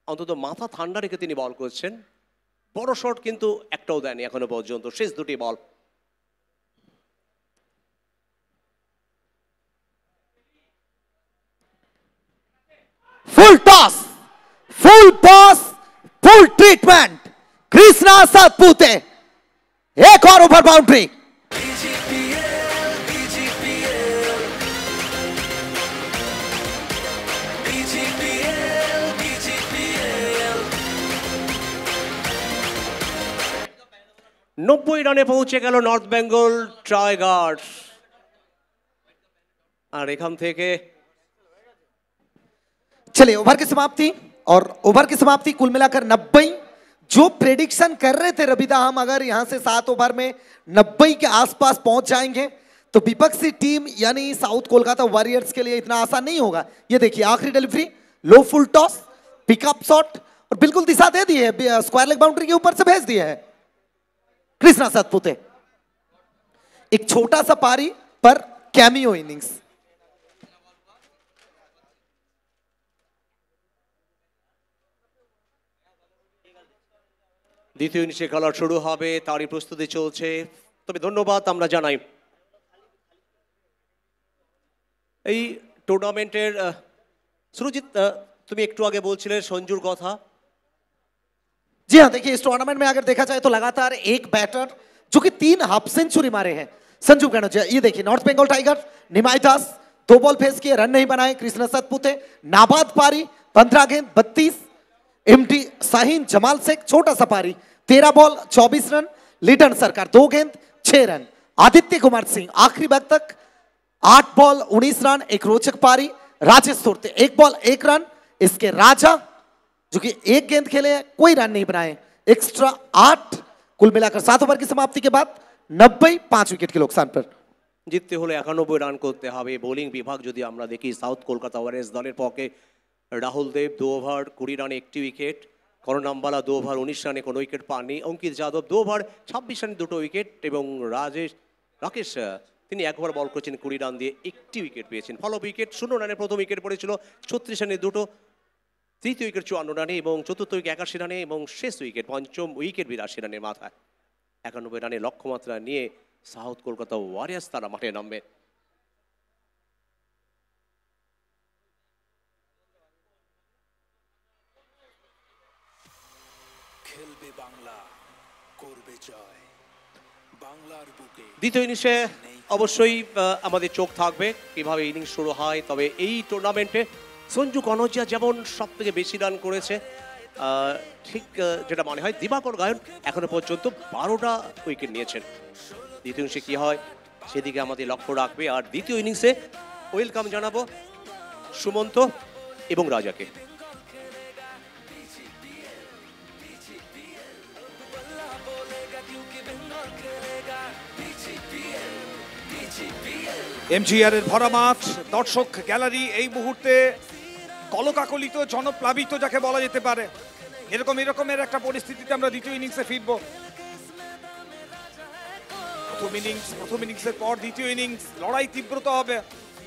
অন্তত মাথা ঠান্ডা রেখে তিনি বল করছেন। বড় শট কিন্তু একটাও দেয়নি এখনো পর্যন্ত, শেষ দুটি বল। Full toss, full toss, full treatment, Krishna Satpute, एक और ओवर बाउंड्री। নব্বই রানে পৌঁছে গেল নর্থ বেঙ্গল টাইগার্স। আর এখান থেকে चलिए ओवर की समाप्ति, और ओवर की समाप्ति कुल मिलाकर 90। जो प्रेडिक्शन कर रहे थे रबीदा हम, अगर यहां से 7 ओवर में 90 के आसपास पहुंच जाएंगे तो विपक्षी टीम यानी साउथ कोलकाता वॉरियर्स के लिए इतना आसान नहीं होगा। ये देखिए आखिरी डिलीवरी, लो फुल टॉस, पिकअप शॉट, और बिल्कुल दिशा दे दी है, स्क्वायर लेग बाउंड्री के ऊपर से भेज दिया है कृष्णा सतपुते। एक छोटा सा पारी पर कैमियो इनिंग्स। দ্বিতীয় ইনিংসে খেলা শুরু হবে, তারই প্রস্তুতি চলছে। তবে ধন্যবাদ আমরা জানাই এই টুর্নামেন্টের সুরজিৎ, তুমি একটু আগে বলছিলে সঞ্জুর কথা। जी हाँ, देखिए इस टूर्नामेंट में अगर देखा जाए तो लगातार एक बैटर जो कि 3 हाफ सेंचुरी मारे हैं, संजू कनौजिया। ये देखिए नॉर्थ बंगाल टाइगर निमाई दास 2 बॉल फेस किए, रन नहीं बनाए। कृष्णा सतपुते नाबाद पारी, 15 गेंद 32। एमडी शाहीन जमाल शेख छोटा सा पारी, 13 बॉल 24 रन। लिटन सरकार 2 गेंद 6 रन। आदित्य कुमार सिंह आखिरी बैक तक 8 बॉल 19 रन, एक रोचक पारी। Rajesh Sorte 1 ball 1 run. इसके राजा जो कि 1 गेंद खेले, कोई रन नहीं बनाए, एक्स्ट्रा 8। कुल मिलाकर 7 ओवर की समाप्ति के बाद 90, 5 विकेट के नुकसान पर। জিততে হলে 91 রান করতে হবে। বোলিং বিভাগ যদি আমরা দেখি, সাউথ কলকাতা ওয়ারিয়র্স দলের পক্ষে রাহুল দেব 2 ওভার 20 রানে 1টি উইকেট, করণ আম্বালা 2 ওভার 19 রানে কোনো উইকেট পাননি, অঙ্কিত যাদব 2 ওভার 26 রানে 2টো উইকেট, এবং রাকেশ তিনি 1 ওভার বল করেছেন 20 রান দিয়ে 1টি উইকেট পেয়েছেন। ফলো উইকেট 0 রানে প্রথম উইকেট পড়েছিল, 36 রানে 2টো, তৃতীয় উইকেট 54 রানে, এবং চতুর্থ উইকেট 81 রানে, এবং শেষ উইকেট পঞ্চম উইকেট 82 রানের মাথায়। 91 রানে লক্ষ্যমাত্রা নিয়ে সাউথ কলকাতা ওয়ারিয়র্স তারা মাঠে নামবে। খেলবে দ্বিতীয় ইনিংসে অবশ্যই আমাদের চোখ থাকবে কিভাবে ইনিংস শুরু হয়। তবে এই টুর্নামেন্টে সঞ্জু কনৌজিয়া যেমন সব থেকে বেশি রান করেছে, ঠিক যেটা মনে হয় দিবাকর গায়ন এখনো পর্যন্ত 12টা উইকেট নিয়েছেন। দ্বিতীয় ইনিংসে কী হয় সেদিকে আমাদের লক্ষ্য রাখবে। আর দ্বিতীয় ইনিংসে ওয়েলকাম জানাবো সুমন্ত এবং রাজাকে। এমজিআর এর ভরা মাঠ, দর্শক গ্যালারি এই মুহূর্তে কলকাকলিত, জনপ্লাবিত যাকে বলা যেতে পারে, এরকমের একটা পরিস্থিতিতে আমরা দ্বিতীয় ইনিংসে ফিরবো। প্রথম ইনিংসের পর দ্বিতীয় ইনিংস লড়াই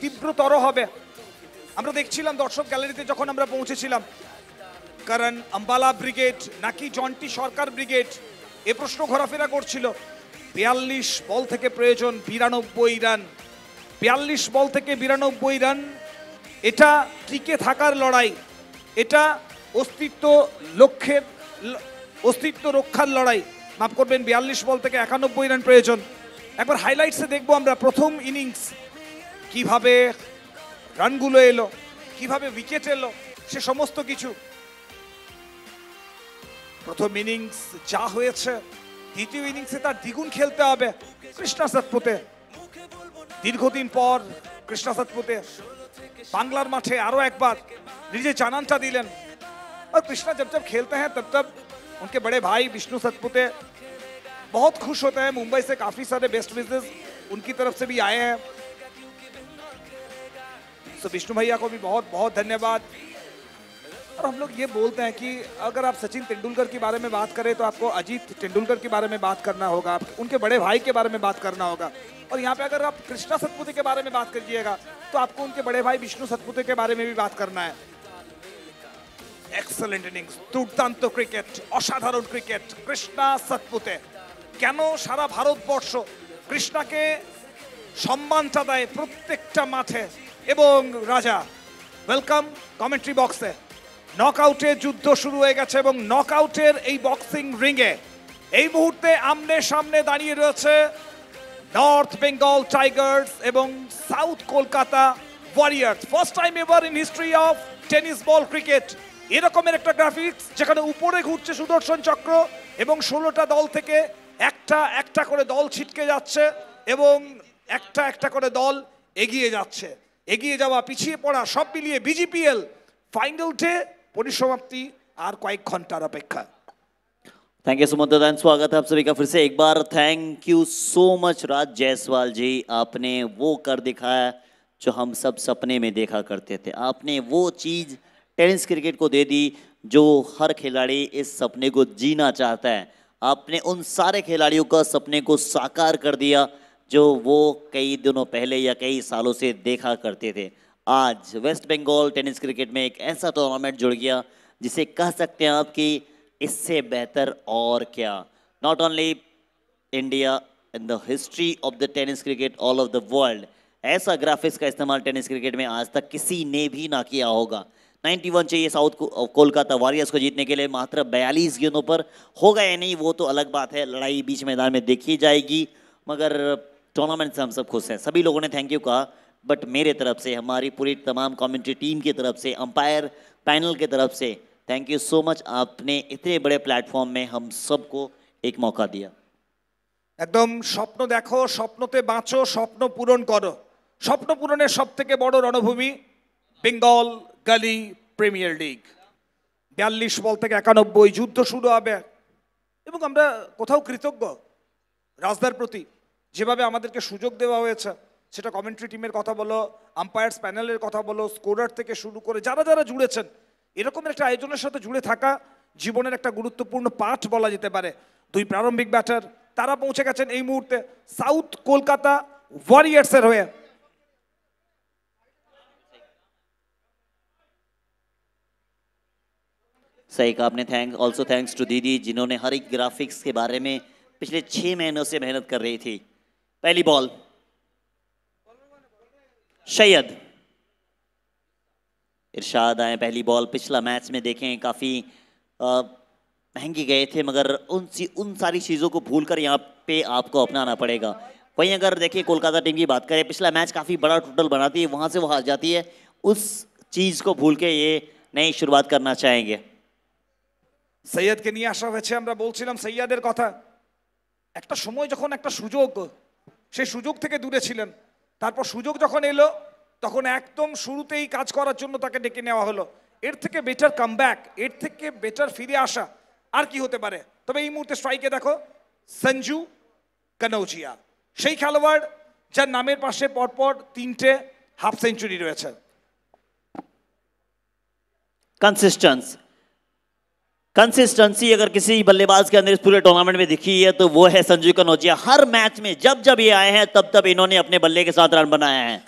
তীব্রতর হবে। আমরা দেখছিলাম দর্শক গ্যালারিতে যখন আমরা পৌঁছেছিলাম, কারণ আম্বালা ব্রিগেড নাকি জন্টি সরকার ব্রিগেড এ প্রশ্ন ঘোরাফেরা করছিল। 42 বল থেকে প্রয়োজন 92 রান। 42 বল থেকে 92 রান, এটা টিকে থাকার লড়াই, এটা অস্তিত্ব রক্ষার লড়াই। মাফ করবেন, 42 বল থেকে 91 রান প্রয়োজন। একবার হাইলাইটসে দেখবো আমরা প্রথম ইনিংস কিভাবে রানগুলো এলো, কিভাবে উইকেট এলো, সে সমস্ত কিছু। প্রথম ইনিংস যা হয়েছে, দ্বিতীয় ইনিংসে তার দ্বিগুণ খেলতে হবে কৃষ্ণা সাতপুতে। দীর্ঘদিন পর কৃষ্ণা সাতপুতে বাংলার মাঠে আরো একবার নিজের জানানটা দিলেন। और कृष्णा जब जब खेलते हैं तब तब उनके बड़े भाई विष्णु सतपुते बहुत खुश होते हैं। मुंबई से काफी सारे बेस्ट विशेस उनकी तरफ से भी आए हैं। तो विष्णु भैया को भी बहुत बहुत धन्यवाद। और हम लोग ये बोलते हैं कि अगर आप सचिन तेंदुलकर के बारे में बात करें तो आपको अजीत तेंदुलकर के बारे में बात करना होगा, उनके बड़े भाई के बारे में बात करना होगा। और यहाँ पे अगर आप कृष्णा सतपुते के बारे में बात करिएगा तो आपको उनके बड़े भाई विष्णु सतपुते के बारे में भी बात करना है। एक्सेलेंट इनिंग्स, दुर्दाন্ত ক্রিকেট, অসাধারণ ক্রিকেট কৃষ্ণা সাতপুতে। কেন সারা ভারতবর্ষ কৃষ্ণাকে সম্মানটা দেয় প্রত্যেকটা মাঠে। এবং রাজা ওয়েলকাম কমেন্ট্রি বক্সে। নকআউটের যুদ্ধ শুরু হয়ে গেছে এবং নকআউটের এই বক্সিং রিংয়ে এই মুহূর্তে আমনে সামনে দাঁড়িয়ে রয়েছে নর্থ বেঙ্গল টাইগার্স এবং South Kolkata warriors. First time ever in history of tennis ball cricket এরকমের একটা গ্রাফিক্স যেখানে উপরে ঘুরছে সুদর্শন চক্র এবং 16টা দল থেকে একটা একটা করে দল ছিটকে যাচ্ছে এবং একটা একটা করে দল এগিয়ে যাচ্ছে। এগিয়ে যাওয়া, পিছিয়ে পড়া সব মিলিয়ে বিজিপিএল ফাইনাল ডে পরিসমাপ্তি আর কয়েক ঘন্টার অপেক্ষা। थैंक यू सुमंत दान, स्वागत है आप सभी का फिर से एक बार। थैंक यू सो मच राज जायसवाल जी, आपने वो कर दिखाया जो हम सब सपने में देखा करते थे। आपने वो चीज़ टेनिस क्रिकेट को दे दी जो हर खिलाड़ी इस सपने को जीना चाहता है। आपने उन सारे खिलाड़ियों का सपने को साकार कर दिया जो वो कई दिनों पहले या कई सालों से देखा करते थे। आज वेस्ट बंगाल टेनिस क्रिकेट में एक ऐसा टूर्नामेंट जुड़ गया जिसे कह सकते हैं आप कि इससे बेहतर और क्या। Not only India, in the history of the tennis cricket all of the world ऐसा ग्राफिक्स का इस्तेमाल टेनिस क्रिकेट में आज तक किसी ने भी ना किया होगा। 91 चाहिए साउथ कोलकाता वॉरियर्स को जीतने के लिए, मात्र 42 गेंदों पर। होगा या नहीं वो तो अलग बात है, लड़ाई बीच मैदान में देखी जाएगी, मगर टूर्नामेंट से हम सब खुश हैं। सभी लोगों ने थैंक यू कहा, बट मेरे तरफ से, हमारी पूरी तमाम कमेंट्री टीम की तरफ से, अंपायर पैनल की तरफ से थैंक यू सो मच। आपने इतने बड़े प्लेटफॉर्म में हम सबको एक मौका दिया। একদম স্বপ্ন দেখো, স্বপ্নতে বাঁচো, স্বপ্ন পূরণ করো। স্বপ্ন পূরণের সবথেকে বড় রণভূমি বেঙ্গল গালি প্রিমিয়ার লিগ। 42 বল থেকে 91 যুদ্ধ শুরু হবে এবং আমরা কোথাও কৃতজ্ঞ রাজদার প্রতি যেভাবে আমাদেরকে সুযোগ দেওয়া হয়েছে। সেটা কমেন্ট্রি টিমের কথা বলো, আম্পায়ার্স প্যানেলের কথা বলো, স্কোরার থেকে শুরু করে যারা যারা জুড়েছেন, এরকম একটা আয়োজনের সাথে জুড়ে থাকা জীবনের একটা গুরুত্বপূর্ণ পাঠ বলা যেতে পারে। দুই প্রারম্ভিক ব্যাটার তারা পৌঁছে গেছেন এই মুহূর্তে সাউথ কলকাতা ওয়ারিয়ার্সের হয়ে। सही कहा आपने। ऑल्सो थैंक्स टू दीदी जिन्होंने हर एक ग्राफिक्स के बारे में पिछले 6 महीनों से मेहनत कर रही थी। पहली बॉल सैयद इरशाद आए पहली बॉल। पिछला मैच में देखें काफ़ी महंगे गए थे, मगर उन सारी चीज़ों को भूलकर यहाँ पे आपको अपनाना पड़ेगा। वहीं अगर देखिए कोलकाता टीम की बात करें, पिछला मैच काफ़ी बड़ा टोटल बनाती है, वहाँ से वो हार जाती है, उस चीज़ को भूल के ये नई शुरुआत करना चाहेंगे। সৈয়দকে নিয়ে আসা হয়েছে, আমরা বলছিলাম সৈয়দের কথা। একটা সময় যখন একটা সুযোগ, সেই সুযোগ থেকে দূরে ছিলেন, তারপর সুযোগ যখন এলো তখন একদম শুরুতেই কাজ করার জন্য তাকে ডেকে নেওয়া হলো। এর থেকে বেটার কামব্যাক, এর থেকে বেটার ফিরে আসা আর কি হতে পারে? তবে এই মুহূর্তে স্ট্রাইকে দেখো সঞ্জু কানৌজিয়া, সেই খেলোয়াড় যার নামের পাশে পরপর 3টে হাফ সেঞ্চুরি রয়েছে। कंसिस्टेंसी अगर किसी बल्लेबाज के अंदर इस पूरे टूर्नामेंट में दिखी है तो वो है संजू कनौजिया। हर मैच में जब ये आए हैं तब इन्होंने अपने बल्ले के साथ रन बनाए हैं।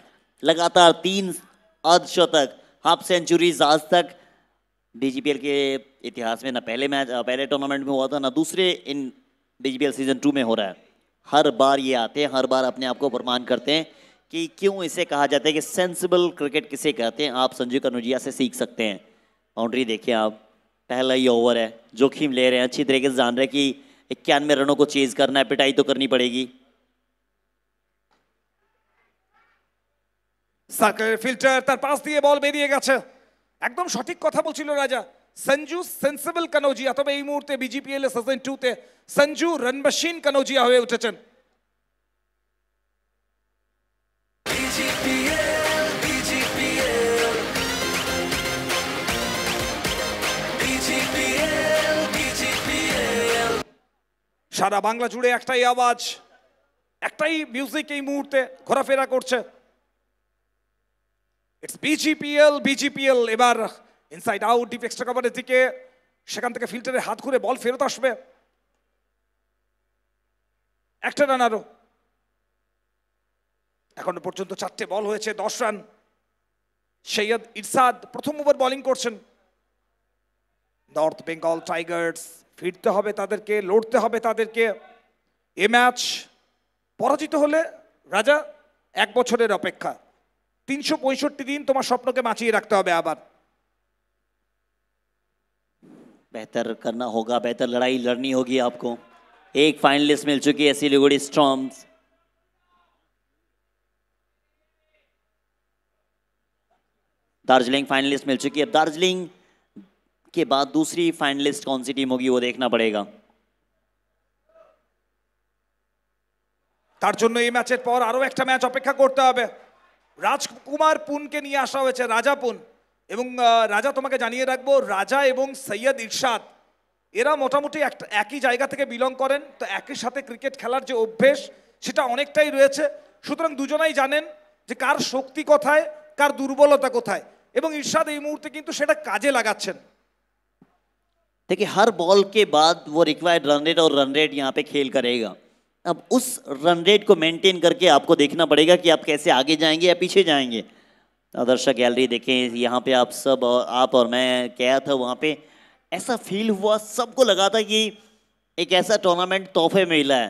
लगातार 3 अर्धशतक, हाफ सेंचुरीज आज तक बीजीपीएल के इतिहास में ना पहले टूर्नामेंट में हुआ था, ना दूसरे इन बीजीपीएल सीजन 2 में हो रहा है। हर बार ये आते हैं, हर बार अपने आप को प्रमाण करते हैं कि क्यों इसे कहा जाता है कि सेंसिबल क्रिकेट किसे कहते हैं। आप संजू कनौजिया से सीख सकते हैं। बाउंड्री देखिए आप, पहला ही ओवर है, जोखिम ले रहे हैं, अच्छी तरीके से जान रहे हैं कि 91 रनों को चेज करना है, पिटाई तो करनी पड़ेगी। সার্কেলের ফিল্টার, তার পাশ দিয়ে বল বেরিয়ে গেছে। একদম সঠিক কথা বলছিল রাজা, সঞ্জু সেন্সিবল কানৌজিয়া। তবে এই মুহূর্তে বিজিপিএল সিজন 2 তে সঞ্জু রান মেশিন কানৌজিয়া হয়ে উঠেছেন। সারা বাংলা জুড়ে একটাই আওয়াজ, একটাই মিউজিক এই মুহূর্তে ঘোরাফেরা করছে। ইটস বিজিপিএল। এবার ইনসাইড আউট, ডিপ এক্সট্রা কভারের দিকে, সেখান থেকে ফিল্টারে হাত ঘুরে বল ফেরত আসবে। একটা রান আরো, এখনো পর্যন্ত 4টে বল হয়েছে, 10 রান। সৈয়দ ইরশাদ প্রথম ওভার বোলিং করছেন। নর্থ বেঙ্গল টাইগার্স ফিরতে হবে তাদেরকে, লড়তে হবে তাদেরকে। এ ম্যাচ পরাজিত হলে রাজা 1 বছরের অপেক্ষা, 365 দিন তোমার স্বপ্নকে বাঁচিয়ে রাখতে হবে আবার। बेहतर करना होगा, बेहतर लड़ाई लड़नी होगी आपको। एक फाइनलिस्ट मिल चुकी है सिलीगुड़ी स्टॉर्म्स। दार्जिलिंग फाइनलिस्ट मिल चुकी है। दार्जिलिंग के बाद दूसरी फाइनलिस्ट कौन सी टीम होगी वो देखना पड़ेगा। তার জন্য এই ম্যাচের পর আরো একটা ম্যাচ অপেক্ষা করতে হবে। রাজকুমার পুনকে নিয়ে আসা হয়েছে, রাজা পুন। এবং রাজা, তোমাকে জানিয়ে রাখবো, রাজা এবং সৈয়দ ইরশাদ এরা মোটামুটি একই জায়গা থেকে বিলং করেন, তো একই সাথে ক্রিকেট খেলার যে অভ্যেস সেটা অনেকটাই রয়েছে। সুতরাং দুজনাই জানেন যে কার শক্তি কোথায়, কার দুর্বলতা কোথায়, এবং ইরশাদ এই মুহূর্তে কিন্তু সেটা কাজে লাগাচ্ছেন। देखिए हर बॉल के बाद वो रिक्वायर्ड रन रेट और रन रेट यहाँ पे खेल करेगा। अब उस रन रेट को मेंटेन करके आपको देखना पड़ेगा कि आप कैसे आगे जाएंगे या पीछे जाएंगे। दर्शक गैलरी देखें, यहाँ पे आप सब और आप और मैं गया था, वहाँ पे ऐसा फील हुआ, सबको लगा था कि एक ऐसा टूर्नामेंट तोहफे में मिला है,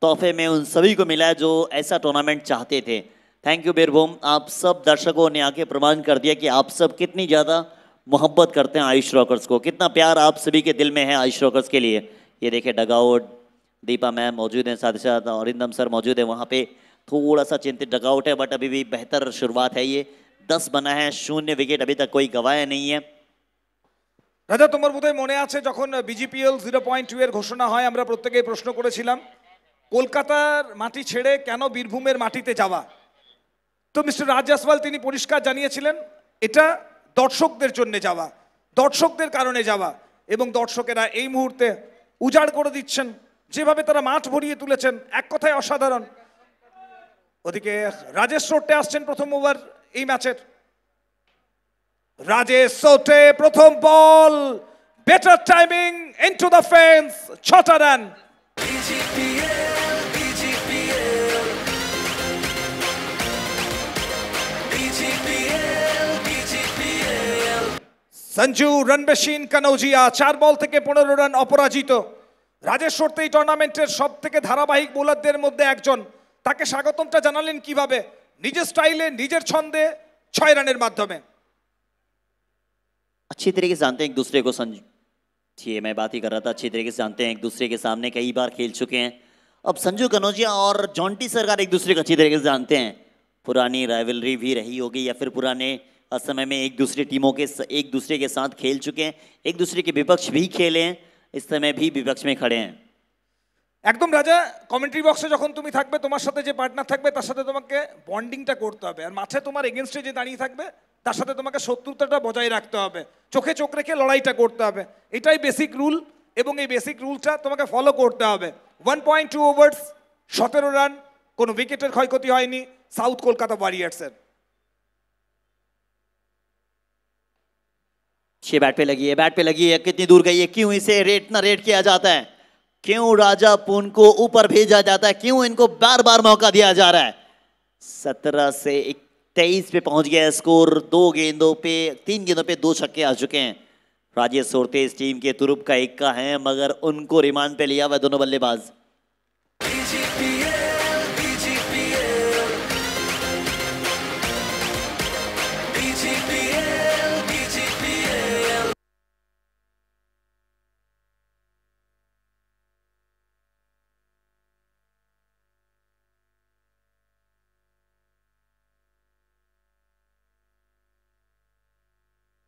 तोहफे में उन सभी को मिला है जो ऐसा टूर्नामेंट चाहते थे। थैंक यू बीरभूम, आप सब दर्शकों ने आके प्रमाण कर दिया कि आप सब कितनी ज़्यादा मोहब्बत करते हैं आयुष रॉकर्स को, कितना प्यार आप सभी के दिल में है आयुष रॉकर्स के लिए। ये देखिए डगआउट, दीपा मैम मौजूद हैं, साथ ही साथ अरिंदम सर मौजूद है। वहाँ पे थोड़ा सा चिंतित डगआउट है, बट अभी भी बेहतर शुरुआत है। ये 10 बना है, 0 विकेट अभी तक कोई गवाया नहीं है। রাজা, তোমার বোধহয় মনে আছে যখন বিজিপিএল 0.2 এর ঘোষণা হয়, আমরা প্রত্যেকেই প্রশ্ন করেছিলাম কলকাতার মাটি ছেড়ে কেন বীরভূমের মাটিতে যাওয়া। তো মিস্টার রাজ জয়সওয়াল তিনি পরিষ্কার জানিয়েছিলেন এটা দর্শকদের জন্য যাওয়া, দর্শকদের কারণে যাওয়া, এবং দর্শকেরা এই মুহূর্তে উজাড় করে দিচ্ছেন, যেভাবে তারা মাঠ ভরিয়ে তুলেছেন, এক কথায় অসাধারণ। ওদিকে রাজেশ সোটে আসছেন প্রথম ওভার এই ম্যাচের। রাজেশ সোটে প্রথম ball, better timing, into the fence, 6টা run. Sanju run machine Kanojia 4 ball থেকে 15 রান অপরাজিত। রাজেশ সোটে এই টুর্নামেন্টের সব থেকে ধারাবাহিক বোলারদের মধ্যে একজন। তাকে স্বাগতমটা জানালেন কিভাবে? নিজের স্টাইলে, নিজের ছন্দে, 6 রানের মাধ্যমে। अच्छी तरीके से जानते हैं एक दूसरे को संजू। ये मैं बात ही कर रहा था, अच्छी तरीके से जानते हैं, एक दूसरे के सामने कई बार खेल चुके हैं। अब संजू कनौजिया और जॉन्टी सरकार एक दूसरे को अच्छी तरीके से जानते हैं। पुरानी राइवलरी भी रही होगी या फिर पुराने समय में एक दूसरे के साथ खेल चुके हैं, एक दूसरे के विपक्ष भी खेले हैं, इस समय भी विपक्ष में खड़े हैं। একদম রাজা, কমেন্ট্রি বক্সে যখন তুমি থাকবে তোমার সাথে যে পার্টনার থাকবে তার সাথে তোমাকে বন্ডিংটা করতে হবে, আর মাঠে তোমার এগেনস্টে যে দাঁড়িয়ে থাকবে তার সাথে তোমাকে শত্রুতাটা বজায় রাখতে হবে, চোখে চোখ রেখে লড়াইটা করতে হবে। এটাই বেসিক রুল এবং এই বেসিক রুলটা তোমাকে ফলো করতে হবে। 1.2 ওভার্স, 17 রান, কোনো উইকেটের ক্ষয়ক্ষতি হয়নি সাউথ কলকাতা ওয়ারিয়ার্সের। ये बैट पे लगी है, कितनी दूर गई है, क्यों इसे रेट किया जाता है, क्यों राजा पून को ऊपर भेजा जाता है, क्यों इनको बार बार मौका दिया जा रहा है। 17 से 23 पे पहुंच गया स्कोर, 3 गेंदों पे 2 छक्के आ चुके हैं। राजेश सोरते इस टीम के तुरुप का इक्का है, मगर उनको रिमांड पे लिया हुआ दोनों बल्लेबाज।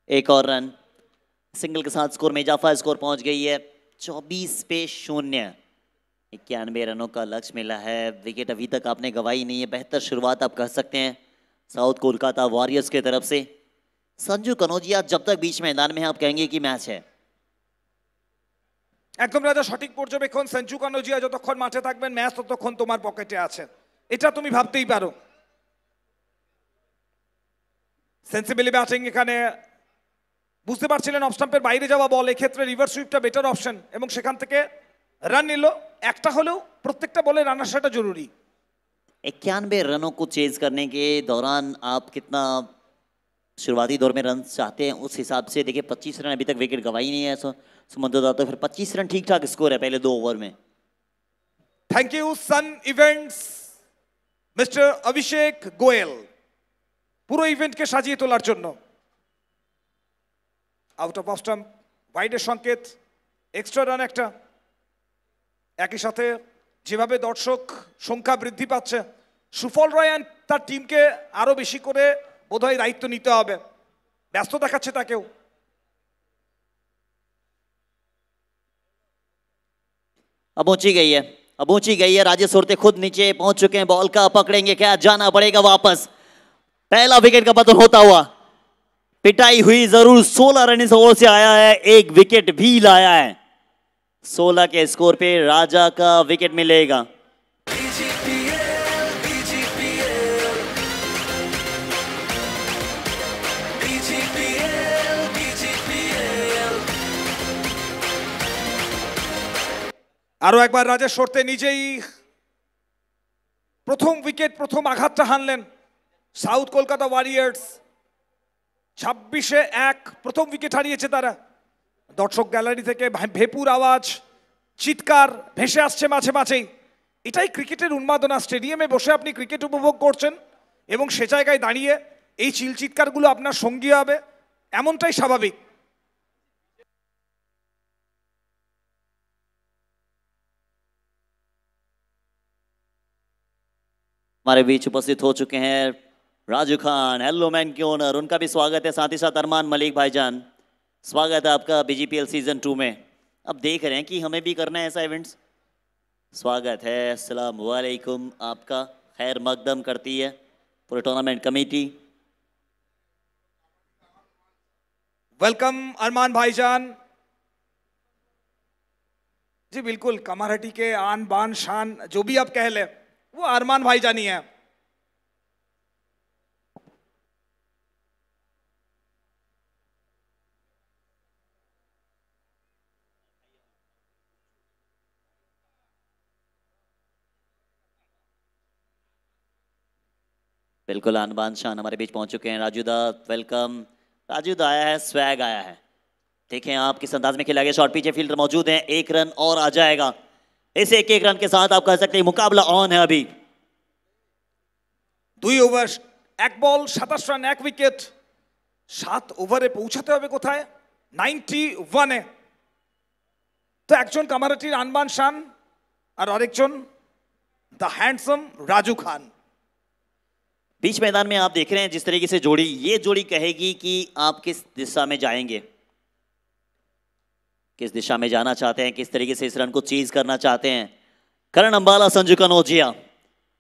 एक और रन, सिंगल के साथ स्कोर में इजाफा, स्कोर पहुंच गई है 24 पे 0। 91 रनों का लक्ष्य मिला है, विकेट अभी तक आपने गंवाई नहीं है। बेहतर शुरुआत आप कह सकते हैं साउथ कोलकाता वॉरियर्स की तरफ से। संजू कनौजिया जब तक बीच मैदान में है आप कहेंगे कि मैच है। একদম রাজা, সঠিক পর্যবেক্ষণ। সঞ্জু কানোজিয়া যতক্ষণ মাঠে থাকবেন ম্যাচ ততক্ষণ তোমার পকেটে আছে, এটা তুমি ভাবতেই পারো। সেন্সিবলি ব্যাটিং, এখানে বুঝতে পারছিলেন অফ স্টাম্পের বাইরে যাওয়া বল, এক্ষেত্রে রিভার্স সুইপটা বেটার অপশন এবং সেখান থেকে রান নিল। একটা হলেও প্রত্যেকটা বলে রান আসাটা জরুরি। 91 रनों को चेज करने के दौरान आप कितना शुरुआती दौर में रन चाहते हैं, उस हिसाब से देखिए 25 रन अभी तक विकेट गंवाई नहीं है सुमंदर दाता, फिर 25 रन ठीक ठाक स्कोर है पहले 2 ओवर में। Thank you Sun events, mister Abhishek Goyal, পুরো ইভেন্টকে সাজিয়ে তোলার জন্য। আউট অফ স্টাম্প, ওয়াইডের সংকেত, এক্সট্রা রান একটা। একই সাথে যেভাবে দর্শক সংখ্যা বৃদ্ধি পাচ্ছে, সুফল রয়ান তার টিমকে আরো বেশি করে বোধহয় দায়িত্ব নিতে হবে, ব্যস্ত দেখাচ্ছে তাকেও। अब ऊंची गई है, राजेश सोरते खुद नीचे पहुंच चुके हैं, बॉल का पकड़ेंगे क्या, जाना पड़ेगा वापस। पहला विकेट का पतन होता हुआ, पिटाई हुई जरूर, 16 रन इस ओवर से आया है, एक विकेट भी लाया है। 16 के स्कोर पे राजा का विकेट मिलेगा। আরো একবার রাজেশ সোরতে নিজেই প্রথম উইকেট, প্রথম আঘাতটা হানলেন। সাউথ কলকাতা ওয়ারিয়ার্স 26-1 প্রথম উইকেট হারিয়েছে তারা। দর্শক গ্যালারি থেকে ভেপুর আওয়াজ, চিৎকার ভেসে আসছে মাঝে মাঝেই। এটাই ক্রিকেটের উন্মাদনা। স্টেডিয়ামে বসে আপনি ক্রিকেট উপভোগ করছেন এবং সে জায়গায় দাঁড়িয়ে এই চিল চিৎকারগুলো আপনার সঙ্গী হবে, এমনটাই স্বাভাবিক। हमारे बीच उपस्थित हो चुके हैं राजू खान, हेलो मैन के ओनर, उनका भी स्वागत है, साथ ही साथ अरमान मलिक भाईजान, स्वागत है आपका BGPL सीजन 2 में। अब देख रहे हैं कि हमें भी करना है ऐसा इवेंट्स, स्वागत है, अस्सलाम वालेकुम, आपका खैर मकदम करती है पूरे टूर्नामेंट कमेटी। वेलकम अरमान भाईजान जी। बिल्कुल कमारहटी के आन बान शान जो भी आप कह ले वो अरमान भाईजान ही है। बिल्कुल आनबान शान हमारे बीच पहुंच चुके हैं। राजूदा वेलकम, राजूदा आया है, स्वैग आया है। देखें आप किस अंदाज में खेला गया शॉट, पीछे फील्डर मौजूद हैं, 1 रन और आ जाएगा। इस 1 रन के साथ आप कह सकते हैं मुकाबला ऑन है अभी। 2 ओवर 1 बॉल 27 रन 1 विकेट। 7 ओवरे पहुंचाते हुए कोথায় 91 এ তো একজন কামারাটির আনবান শান আর আরেকজন দ্য হ্যান্ডসাম রাজু খান। बीच मैदान में आप देख रहे हैं जिस तरीके से जोड़ी, ये जोड़ी कहेगी कि आप किस दिशा में जाएंगे, किस दिशा में जाना चाहते हैं, किस तरीके से इस रन को चेज करना चाहते हैं। करण अंबाला, संजू कनौजिया,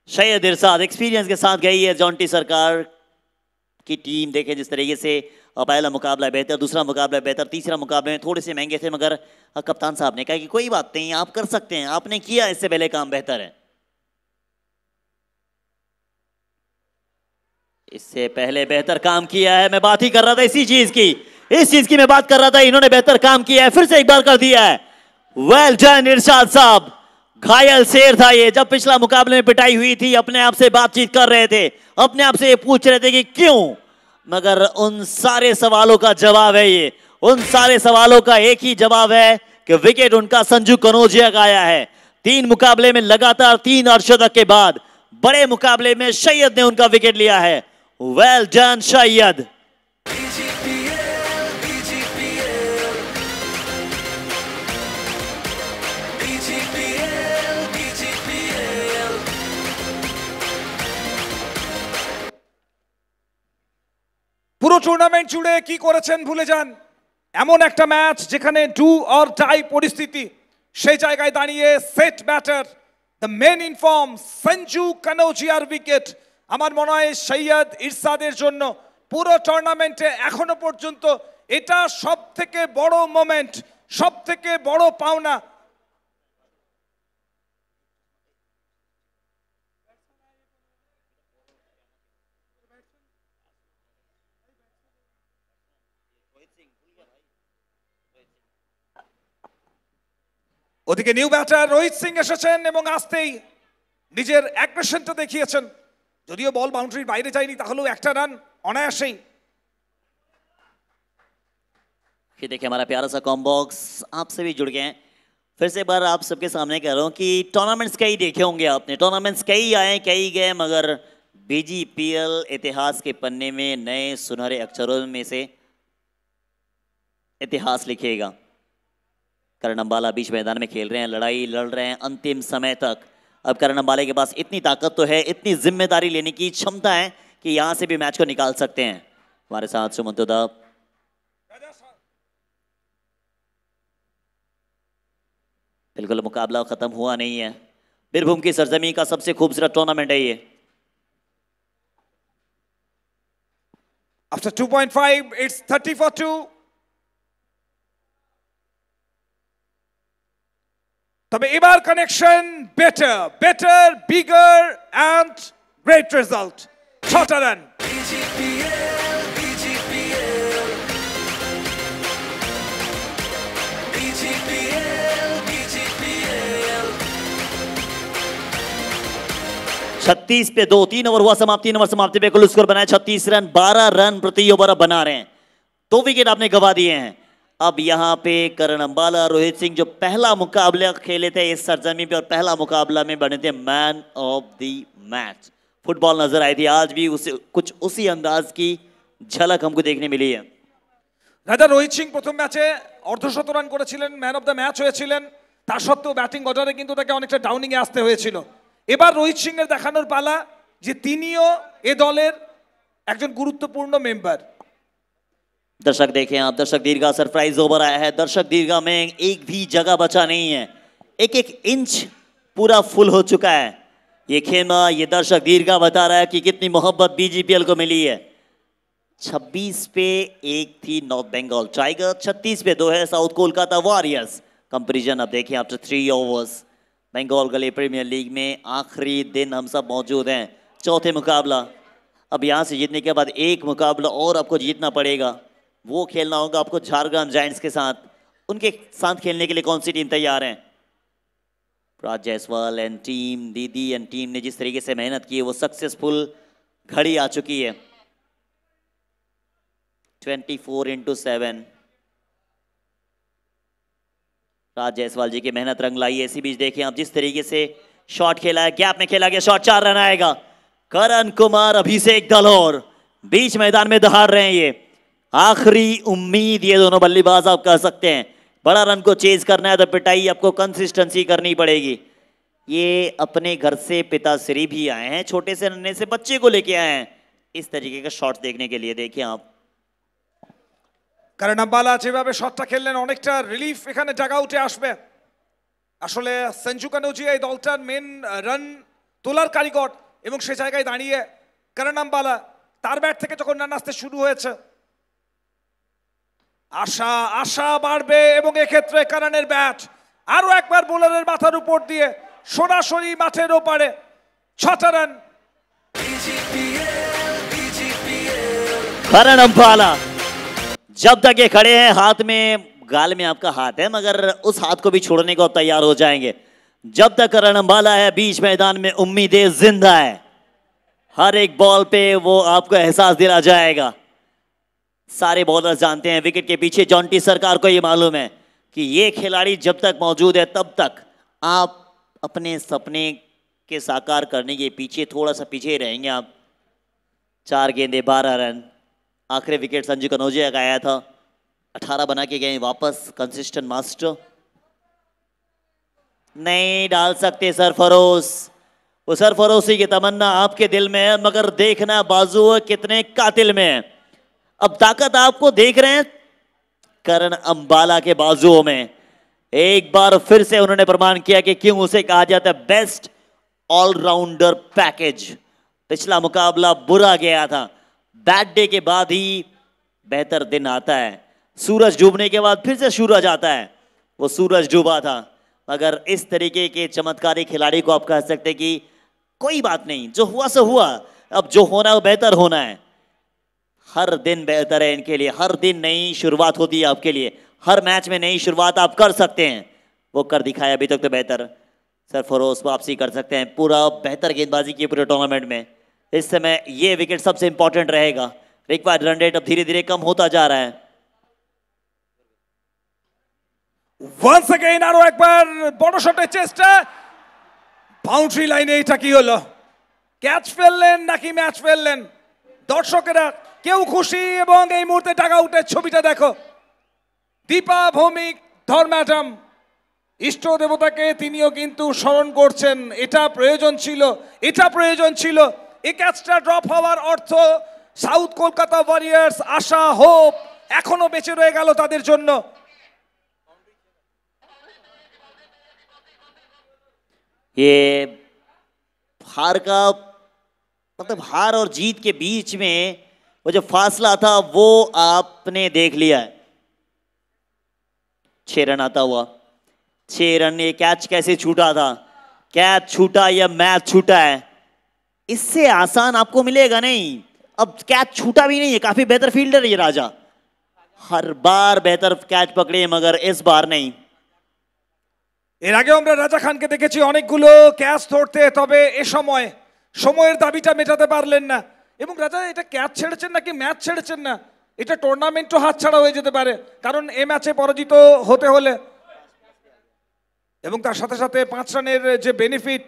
सैयद इरशाद एक्सपीरियंस के साथ गई है। जॉन्टी सरकार की टीम देखें जिस तरीके से पहला मुकाबला बेहतर, दूसरा मुकाबला बेहतर, तीसरा मुकाबले में थोड़े से महंगे थे, मगर कप्तान साहब ने कहा कि कोई बात नहीं, आप कर सकते हैं, आपने किया इससे पहले काम बेहतर है। इससे पहले बेहतर काम किया है, मैं बात ही कर रहा था इसी चीज की, इस चीज की मैं बात कर रहा था। इन्होंने बेहतर काम किया है, फिर से एक बार कर दिया है। वेल डन इरशाद साहब, घायल शेर था ये। जब पिछला मुकाबले में पिटाई हुई थी, अपने आप से बातचीत कर रहे थे, अपने आप से ये पूछ रहे थे कि क्यों, मगर उन सारे सवालों का जवाब है ये, उन सारे सवालों का एक ही जवाब है कि विकेट उनका संजू कनौजिया का आया है। 3 मुकाबले में लगातार 3 अर्धशतक के बाद बड़े मुकाबले में सैयद ने उनका विकेट लिया है। Well done Syed. পুরো টুর্নামেন্ট জুড়ে কি করেছেন ভুলে যান। এমন একটা ম্যাচ যেখানে ডু অর ডাই পরিস্থিতি, সেই জায়গায় দাঁড়িয়ে set batter the man in form Sanju কানৌজিয়ার উইকেট আমার মনে হয় সৈয়দ ইরশাদের জন্য পুরো টুর্নামেন্টে এখনো পর্যন্ত এটা সবথেকে বড় মোমেন্ট, সবথেকে বড় পাওনা। ওদিকে নিউ ব্যাটার রোহিত সিং এসেছেন এবং আসতেই নিজের অ্যাগ্রেশনটা দেখিয়েছেন। যদিও বল বাউন্ডারির বাইরে যায়নি, তাহলেও একটা রান অনায়াসেই। ये देखिए हमारा प्यारा सा कॉम्बॉक्स आपसे भी जुड़ गए हैं। फिर से एक बार आप सबके सामने कह रहा हूँ कि टूर्नामेंट्स कई देखे होंगे आपने, टूर्नामेंट्स कई आए कई गए, मगर बीजीपीएल इतिहास के पन्ने में नए सुनहरे अक्षरों में से इतिहास लिखेगा। करण अंबाला बीच मैदान में खेल रहे हैं, लड़ाई लड़ रहे हैं अंतिम समय तक। अब करण अंबाला के पास इतनी ताकत तो है, इतनी जिम्मेदारी लेने की क्षमता है कि यहां से भी मैच को निकाल सकते हैं। हमारे साथ सुमंत उदाप, बिल्कुल मुकाबला खत्म हुआ नहीं है। बीरभूम की सरजमी का सबसे खूबसूरत टूर्नामेंट है ये। After 2.5 it's 30 for 2। তবে এবার connection better, better, bigger and great result. 6টা রান। छत्तीस पे 2, 3 ओवर हुआ समाप्ति, 3 ओवर समाप्ति पे कुल स्कोर बनाया 36 रन, 12 रन प्रति ओवर बना रहे हैं। 2 विकेट आपने गवा दिए हैं। अब यहाँ पे करण अंबाला, रोहित सिंह जो पहला मुकाबला खेले थे इस सरजमी पे और पहला मुकाबला में बने थे man of the match. Football नजर आई थी, आज भी उसे कुछ उसी अंदाज की झलक हमको देखने मिली है। রাজা রোহিত সিং প্রথম ম্যাচে অর্ধশত রান করেছিলেন, ম্যান অফ দ্য ম্যাচ হয়েছিলেন, তা সত্ত্বেও ব্যাটিং অর্ডারে কিন্তু তাকে অনেকটা ডাউনিং এ আসতে হয়েছিল। এবার রোহিত সিং এর দেখানোর পালা যে তিনিও এ দলের একজন গুরুত্বপূর্ণ মেম্বার। दर्शक देखें आप, दर्शक दीर्घा सरप्राइज ओवर आया है। दर्शक दीर्घा में एक भी जगह बचा नहीं है, एक एक इंच पूरा फुल हो चुका है। ये खेमा, ये दर्शक दीर्घा बता रहा है कि कितनी मोहब्बत बीजीपीएल को मिली है। 26 पे 1 थी नॉर्थ बंगाल टाइगर, 36 पे 2 है साउथ कोलकाता वॉरियर्स। कंपैरिजन अब देखें after 3 overs. Bengal Gali premier league में आखिरी दिन हम सब मौजूद हैं, चौथे मुकाबला। अब यहाँ से जीतने के बाद एक मुकाबला और आपको जीतना पड़ेगा, वो खेलना होगा आपको झारखंड जायंट्स के साथ। उनके साथ खेलने के लिए कौन सी टीम तैयार है? राज जायसवाल एंड टीम, दीदी एंड टीम ने जिस तरीके से मेहनत की है वो सक्सेसफुल घड़ी आ चुकी है। 24/7 राज जायसवाल जी की मेहनत रंग लाई है। इसी बीच देखें आप जिस तरीके से शॉट खेला है, गैप में खेला गया शॉट, 4 रन आएगा। करण कुमार, अभिषेक दलोर बीच मैदान में दहाड़ रहे हैं। ये आखिरी उम्मीद ये दोनों बल्लेबाज आप कह सकते हैं। बड़ा रन को चेज करना है तो पिटाई आपको कंसिस्टेंसी करनी पड़ेगी। ये अपने घर से पिताश्री भी आए हैं, छोटे से नन्हे से बच्चे को लेके आए हैं इस तरीके का शॉट देखने के लिए। देखिए आप কারণ আম্বালা যেভাবে শটটা খেললেন অনেকটা রিলিফ এখানে জায়গা উঠে আসবে। আসলে সঞ্জু কানুজি এই দলটার মেন রান তোলার কারিগর এবং সে জায়গায় দাঁড়িয়ে কারণ আম্বালা তার ব্যাট থেকে যখন রান আসতে শুরু হয়েছে আশা আশা বাড়বে এবং এক্ষেত্রে কারণের ব্যাট আরো একবার বোলারের মাথার উপর দিয়ে সরাসরি মাঠের ওপারে 6টা রান। करण अंबाला जब तक ये खड़े हैं हाथ में गाल में आपका हाथ है मगर उस हाथ को भी छोड़ने को तैयार हो जाएंगे। जब तक करण अंबाला है बीच मैदान में उम्मीदें जिंदा है। हर एक बॉल पे वो आपको एहसास दिला जाएगा। सारे बॉलर्स जानते हैं विकेट के पीछे जॉन्टी सरकार को ये मालूम है कि ये खिलाड़ी जब तक मौजूद है तब तक आप अपने सपने के साकार करने के पीछे थोड़ा सा पीछे रहेंगे आप। 4 गेंदे 12 रन। आखिरी विकेट संजू कनौजिया का आया था, 18 बना के गए वापस। कंसिस्टेंट मास्टर नहीं डाल सकते सरफरोश। वो सरफरोशी की तमन्ना आपके दिल में है मगर देखना बाजू कितने कातिल में है। अब ताकत आपको देख रहे हैं करण अंबाला के बाजुओं में। एक बार फिर से उन्होंने प्रमाण किया कि क्यों उसे कहा जाता है बेस्ट ऑलराउंडर पैकेज। पिछला मुकाबला बुरा गया था, बैड डे के बाद ही बेहतर दिन आता है। सूरज डूबने के बाद फिर से सूरज आता है। वो सूरज डूबा था मगर इस तरीके के चमत्कारी खिलाड़ी को आप कह सकते कि कोई बात नहीं, जो हुआ सो हुआ, अब जो होना वो बेहतर होना है। हर दिन बेहतर है इनके लिए, हर दिन नई शुरुआत होती है आपके लिए। हर मैच में नई शुरुआत आप कर सकते हैं, वो कर दिखाया अभी तक तो बेहतर। सरफरोश वापसी कर सकते हैं, पूरा बेहतर गेंदबाजी की पूरे टूर्नामेंट में। इस समय ये विकेट सबसे इंपॉर्टेंट रहेगा। रिक्वायर्ड रन रेट अब धीरे धीरे कम होता जा रहा है। ওয়ান্স अगेन আরো একবার বড় শটের চেষ্টা। বাউন্ডারি লাইনে এটা কি হলো? ক্যাচ ফেললেন নাকি ম্যাচ ফেললেন? দর্শকেরা কেউ খুশি এবং এই মুহূর্তে টাকা উঠে ছবিটা দেখো। দীপা ভৌমিক ধর ম্যাডাম ইষ্ট দেবতাকে তিনিও কিন্তু স্মরণ করছেন। এটা প্রয়োজন ছিল, এটা প্রয়োজন ছিল। এই ক্যাচটা ড্রপ হওয়ার অর্থ সাউথ কলকাতা ওয়ারিয়ার্স আশা হোপ এখনো বেঁচে রয়ে গেল তাদের জন্য। ये हार का मतलब हार और जीत के बीच में वो जो फासला था वो आपने देख लिया है। 6 रन आता हुआ, 6 रन। ये कैच कैसे छूटा था? कैच छूटा या मैच छूटा है? इससे आसान आपको मिलेगा नहीं। अब कैच छूटा भी नहीं है, काफी बेहतर फील्डर है ये राजा। हर बार बेहतर कैच पकड़े मगर इस बार नहीं। এর আগেও আমরা রাজা খানকে দেখেছি অনেকগুলো ক্যাচ ধরতে, তবে এ সময়ের দাবিটা মেটাতে পারলেন না। এবং রাজা এটা ক্যাচ ছেড়েছেন নাকি ম্যাচ ছেড়েছেন না, এটা টুর্নামেন্টও হাতছাড়া হয়ে যেতে পারে। কারণ এ ম্যাচে পরাজিত হতে হলে এবং তার সাথে সাথে 5 রানের যে বেনিফিট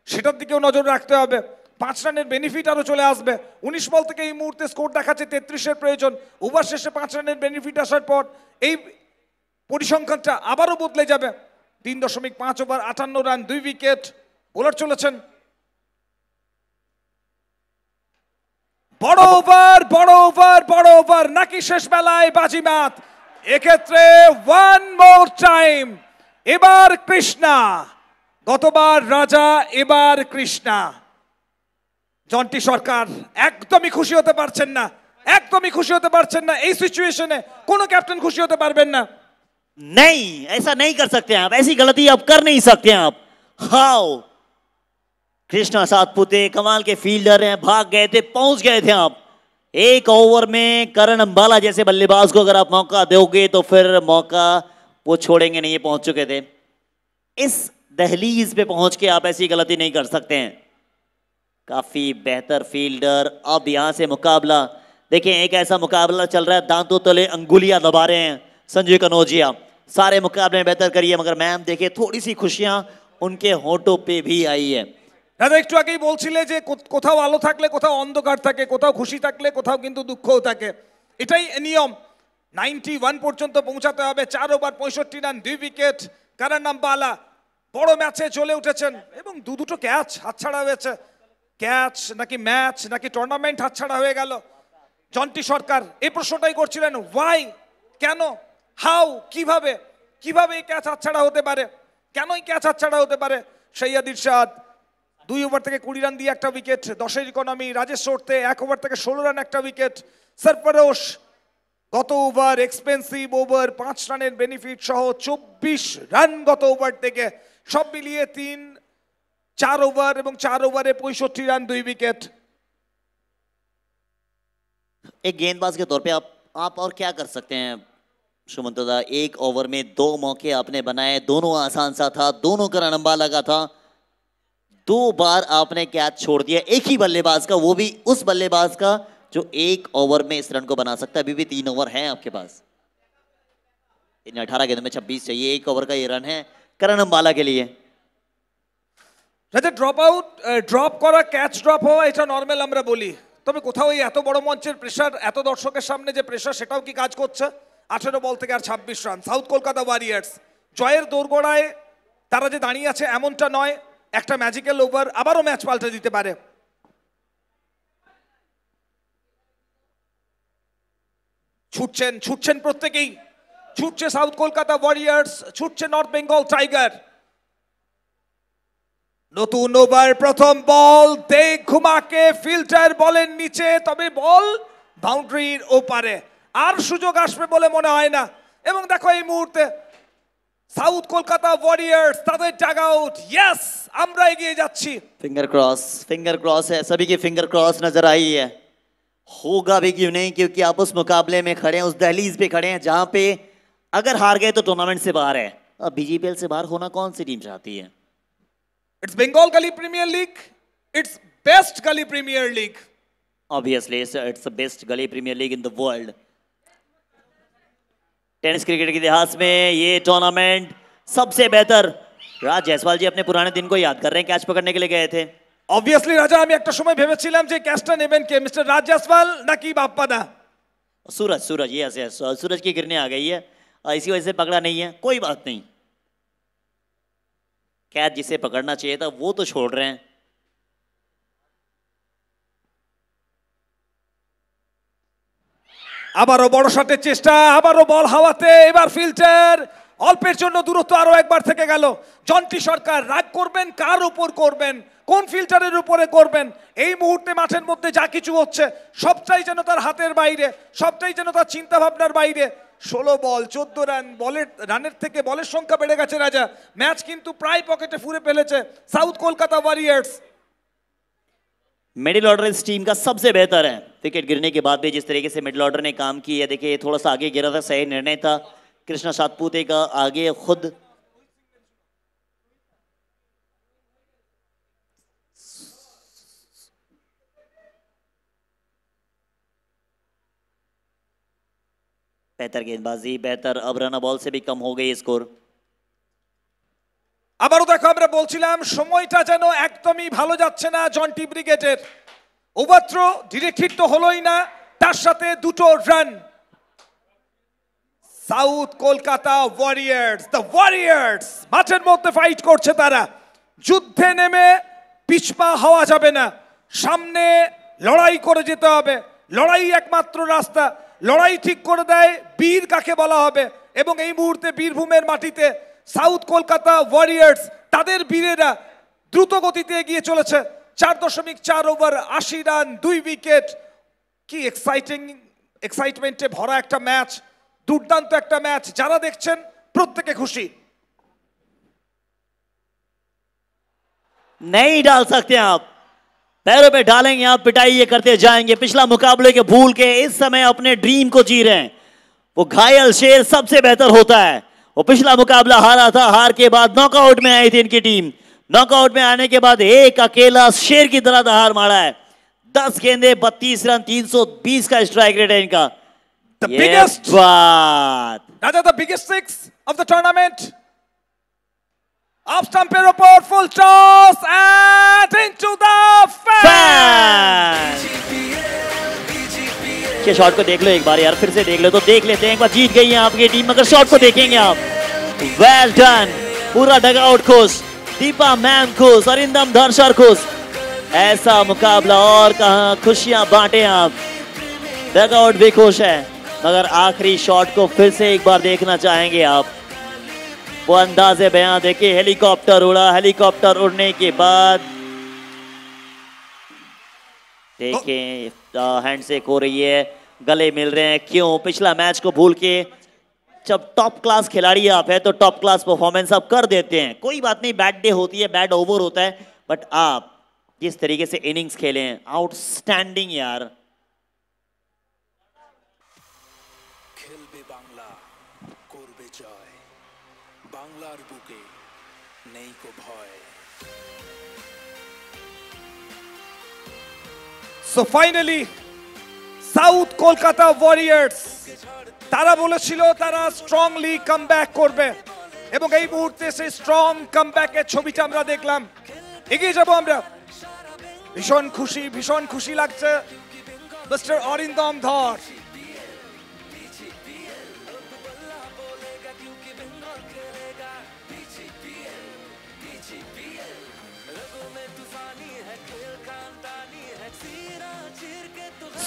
সেটার দিকেও নজর রাখতে হবে। 5 রানের বেনিফিট আরও চলে আসবে। 19 বল থেকে এই মুহূর্তে স্কোর দেখাচ্ছে 33-এর প্রয়োজন। ওভার শেষে 5 রানের বেনিফিট আসার পর এই পরিসংখ্যানটা আবারও বদলে যাবে। 3.5 ওভার 58 রান, 2 উইকেট। বোলার চলেছেন বড় ওভার, বড় ওভার, বড় ওভার নাকি শেষ বেলায় বাজিমাত। এক্ষেত্রে ওয়ান মোর টাইম। এবার কৃষ্ণা, গতবার রাজা, এবার কৃষ্ণা। জন্টি সরকার একদমই খুশি হতে পারছেন না, একদমই খুশি হতে পারছেন না। এই সিচুয়েশনে কোনো ক্যাপ্টেন খুশি হতে পারবেন না। नहीं, ऐसा नहीं कर सकते आप, ऐसी गलती आप कर नहीं सकते आप। हाउ कृष्णा सातपुते कमाल के फील्डर हैं, भाग गए थे, पहुंच गए थे आप। एक ओवर में करण अंबाला जैसे बल्लेबाज को अगर आप मौका दोगे तो फिर मौका वो छोड़ेंगे नहीं। ये पहुंच चुके थे, इस दहलीज पे पहुंच के आप ऐसी गलती नहीं कर सकते हैं। काफी बेहतर फील्डर। अब यहां से मुकाबला देखिए, एक ऐसा मुकाबला चल रहा है दांतों तले अंगुलियां दबा रहे हैं संजय कनौजिया। सारे मुकाबले में बेहतर करिए मगर मैम देखिए थोड़ी सी खुशियां उनके होठों पे भी आई है। দাদা একটু আগেই বলছিলে যে কোথাও আলো থাকলে কোথাও অন্ধকার থাকে, কোথাও খুশি থাকলে কোথাও কিন্তু দুঃখও থাকে, এটাই নিয়ম। 91 পর্যন্ত পৌঁছাতে হবে। 4 ওভার 65 রান, 2 উইকেট। কারণ আম্বালা বড় ম্যাচে চলে উঠেছেন এবং দুটো ক্যাচ হাতছাড়া হয়েছে। ক্যাচ নাকি ম্যাচ নাকি টুর্নামেন্ট হাতছাড়া হয়ে গেল? জন্টি সরকার এই প্রশ্নটাই করছিলেন, ওয়াই, কেন, হাউ, কিভাবে কিভাবে এই ক্যাচ হাতছাড়া হতে পারে, কেনই ক্যাচ হাতছাড়া হতে পারে? সৈয়দ ইরশাদ 2 ওভার থেকে 20 রান দিয়ে একটা উইকেট, 10-এর ইকোনমি। রাজেশ সোর্তে 1 ওভার থেকে 16 রান একটা উইকেট। সরফরোশ গত ওভার এক্সপেন্সিভ ওভার 5 রানের বেনিফিট সহ 24 রান গত ওভার থেকে। সব মিলিয়ে 4 ওভার এবং 4 ওভারে 65 রান, 2 উইকেট। एक गेंदबाज के तौर पे आप और क्या कर सकते हैं सुमंत दा? 1 ओवर में 2 मौके आपने बनाए, दोनों आसान सा था, दोनों का रन अंबाला का था। 2 बार आपने कैच छोड़ दिया एक ही बल्लेबाज का, वो भी उस बल्लेबाज का जो 1 ओवर में इस रन को बना सकता है। अभी भी 3 ओवर हैं आपके पास। इन 18 गेंदों में 26 चाहिए, 1 ओवर का ये रन है करण अंबाला के लिए। রাজা ড্রপ করা, ক্যাচ ড্রপ হওয়া এটা নর্মাল আমরা বলি, তবে কোথাও এই এত বড় মঞ্চের প্রেসার, এত দর্শকের সামনে যে প্রেসার, সেটাও কি কাজ করছে? 18 বল থেকে আর 26 রান। সাউথ কলকাতা ওয়ারিয়ার্স জয়ের দোরগোড়ায় তারা যে দাঁড়িয়ে আছে এমনটা নয়, একটা ম্যাজিক্যাল ওভার আবারও ম্যাচ পাল্টে দিতে পারে। ছুটছেন প্রত্যেকেই, ছুটছে সাউথ কলকাতা ওয়ারিয়ার্স, ছুটছে নর্থ বেঙ্গল টাইগার। নতুন ওভার, প্রথম বল, দেখ ঘুমাকে ফিল্টার বলের নিচে, তবে বল বাউন্ডারির ওপারে। আর সুযোগ আসবে বলে মনে হয় না। এবং দেখো এই মুহূর্তে সাউথ কলকাতা ওয়ারিয়ার্স তাদের ডাগ আউট, ইয়েস আমরা এগিয়ে যাচ্ছি। फिंगर क्रॉस है, सभी की फिंगर क्रॉस नजर आई है। होगा भी क्यों नहीं, क्योंकि आप उस मुकाबले में खड़े हैं, उस दहलीज पे खड़े हैं जहां पे अगर हार गए तो टूर्नामेंट से बाहर है। अब बीजीपीएल से बाहर होना कौन सी टीम चाहती है? It's Bengal Gali premier league, it's best Gali premier league. Obviously, it's the best Gali premier league in the world. Tennis cricket के इतिहास में ये टूर्नामेंट सबसे बेहतर। राज जायसवाल जी अपने पुराने दिन को याद कर रहे हैं, कैच पकड़ने के लिए गए थे। অবভিয়াসলি রাজা, আমি একটা সময় ভেবেছিলাম যে ক্যাচটা নেবেন কে, মিস্টার রাজ জাসওয়াল নাকি বাপ্পাদা। सूरज यस सूरज की गिरने आ गई है, इसी वजह से पकड़ा नहीं है, कोई बात नहीं। कैच जिसे पकड़ना चाहिए था वो तो छोड़ रहे हैं। আবারও বড় শটের চেষ্টা, আবারও বল হাওয়াতে, এবার ফিল্টার, অল্পের জন্য দূরত্ব আরো একবার থেকে গেল। জন্টি সরকার রাগ করবেন, কার উপর করবেন, কোন ফিল্টারের উপরে করবেন? এই মুহূর্তে মাঠের মধ্যে যা কিছু হচ্ছে সবটাই যেন তার হাতের বাইরে, সবটাই যেন তার চিন্তা ভাবনার বাইরে। 16 বল 14 রান, বলের রানের থেকে বলের সংখ্যা বেড়ে গেছে রাজা। ম্যাচ কিন্তু প্রায় পকেটে ফুরে ফেলেছে south Kolkata warriors. Middle order इस टीम का सबसे बेहतर है। विकेट गिरने के बाद भी जिस तरीके से मिडिल ऑर्डर ने काम किया, देखिए थोड़ा सा आगे गिरा था, सही निर्णय था कृष्णा सातपुते का। आगे खुद बेहतर गेंदबाजी, बेहतर। अब रन बॉल से भी कम हो गई स्कोर। আবারও দেখো, আমরা বলছিলাম সময়টা যেন একদমই ভালো যাচ্ছে না জন্টি ব্রিগেডের। ওভার থ্রো ডিরেক্ট হিট তো হলোই না, তার সাথে 2টো run. South Kolkata Warriors, the Warriors মাঠের মধ্যে ফাইট করছে তারা। যুদ্ধে নেমে পিছপা হওয়া যাবে না, সামনে লড়াই করে যেতে হবে। লড়াই একমাত্র রাস্তা। লড়াই ঠিক করে দেয় বীর কাকে বলা হবে। এবং এই মুহূর্তে বীরভূমের মাটিতে সাউথ কলকাতা ওয়ারিয়ার্স, তাদের বীরেরা দ্রুত গতিতে এগিয়ে চলেছে। 4.4 ওভার 80 রান, 2 উইকেট। কি এক্সাইটমেন্টে ভরা একটা ম্যাচ, দুর্দান্ত একটা ম্যাচ। যারা দেখছেন প্রত্যেকে খুশি। नहीं डाल सकते आप, पैरों पे डालेंगे आप, पिटाई ये करते जाएंगे। पिछला मुकाबले के भूल के इस समय अपने ड्रीम को जी रहे हैं। वो घायल शेर सबसे बेहतर होता है। वो पिछला मुकाबला हारा था, हार के बाद नॉकआउट में आई थी इनकी टीम। नॉकआउट में आने के बाद एक अकेला शेर की तरह दहाड़ मारा है। 10 गेंदे 32 रन, 320 का स्ट्राइक रेट है इनका। The biggest बात Raja, the biggest 6 of the tournament. Off stumper upper, full toss and into the fan. कि के शॉट को देख लो एक बार यार, फिर से देख लो तो देख लेते हैं एक बार। जीत गई है आपकी टीम, मगर शॉट को देखेंगे आप। वेल डन, पूरा डगआउट खुश, दीपा मैम खुश, अरिंदम धर्षर खुश। ऐसा मुकाबला और कहां, खुशियां बांटे आप। डगआउट भी खुश है, मगर आखिरी शॉट को फिर से एक बार देखना चाहेंगे आप। वो अंदाजे बयां देखिए, हेलीकॉप्टर उड़ा, हेलीकॉप्टर उड़ने के बाद देखें हैंडशेक हो रही है, गले मिल रहे हैं। क्यों? पिछला मैच को भूल के जब टॉप क्लास खिलाड़ी आप है तो टॉप क्लास परफॉर्मेंस आप कर देते हैं। कोई बात नहीं, बैड डे होती है, बैड ओवर होता है, बट आप जिस तरीके से इनिंग्स खेले हैं, आउटस्टैंडिंग यार। So finally south Kolkata warriors তারা বলেছিল তারা স্ট্রংলি কামব্যাক করবে, এবং এই মুহূর্তে সেই স্ট্রং কামব্যাকের ছবিটা আমরা দেখলাম। এগিয়ে যাব আমরা, ভীষণ খুশি লাগছে মিস্টার অরিন্দম ধর।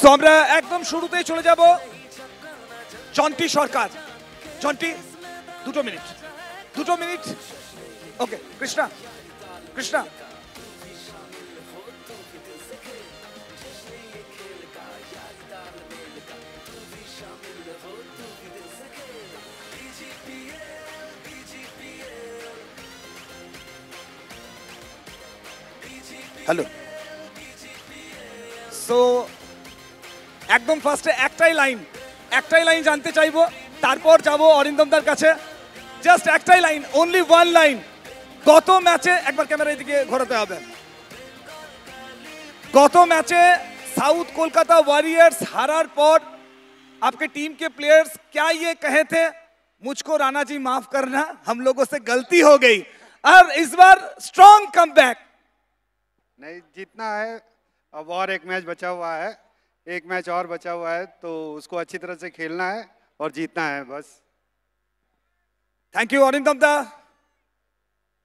তো আমরা একদম শুরুতেই চলে যাব Jonty Sarkar. Jonty, 2 minute. Okay, Krishna. Hello. So একদম ফার্স্টে একটাই লাইন জানতে চাইবো, তারপর যাব অরিন্দমদার কাছে। জাস্ট একটাই লাইন, অনলি ওয়ান লাইন। গত ম্যাচে, একবার ক্যামেরা এদিকে ঘোরাতে হবে, गत मैचे साउथ कोलकाता वॉरियर्स हारार पर आपके टीम के प्लेयर्स क्या ये कहे थे, मुझको राणा जी माफ करना, हम लोगों से गलती हो गई, और इस बार स्ट्रॉन्ग कमबैक। नहीं, जीतना है, अब और एक मैच बचा हुआ है, एक मैच और बचा हुआ है, तो उसको अच्छी तरह से खेलना है और जीतना है बस। थैंक यू অরিন্দম দা।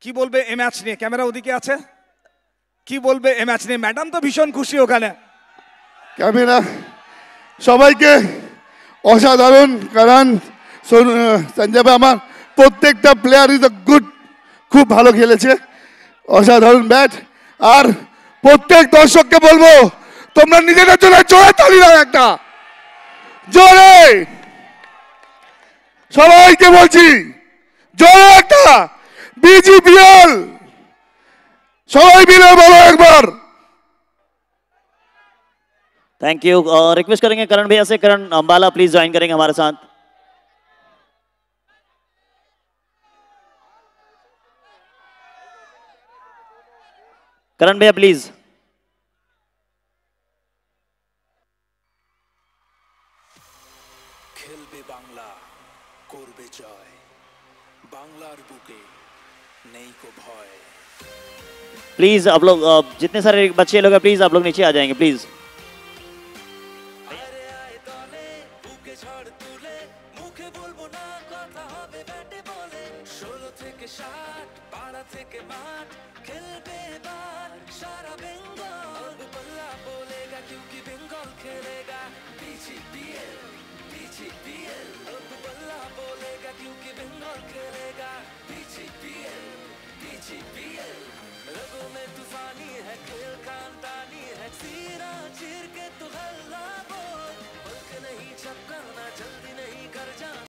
কি বলবে এই ম্যাচ নিয়ে? ক্যামেরা ওদিকে আছে, কি বলবে এই ম্যাচ নিয়ে? ম্যাডাম তো ভীষণ খুশি ওখানে। ক্যামেরা সবাইকে অসাধারণ, কারণ সঞ্জয় ভাই আমার প্রত্যেকটা প্লেয়ার ইজ আ গুড, খুব ভালো খেলেছে, অসাধারণ ব্যাট। আর প্রত্যেক দর্শককে বলবো তোমরা নিজেদের জন্য জোরে তালি দাও, একটা জোরে, সবাইকে বলছি জোরে একটা বিজিপিএল, সবাই মিলে বলো একবার। Thank you. रिक्वेस्ट करेंगे करण भैया से, करण अंबाला प्लीज ज्वाइन करेंगे हमारे साथ। करण भैया प्लीज। खेलबे बांग्ला करबे जय, बांग्लार बुके नहीं को भय। प्लीज आप लोग जितने सारे बच्चे लोग हैं प्लीज आप लोग नीचे आ जाएंगे प्लीज। रगों में तूफानी है, खेल कांतानी है, सीना चीर के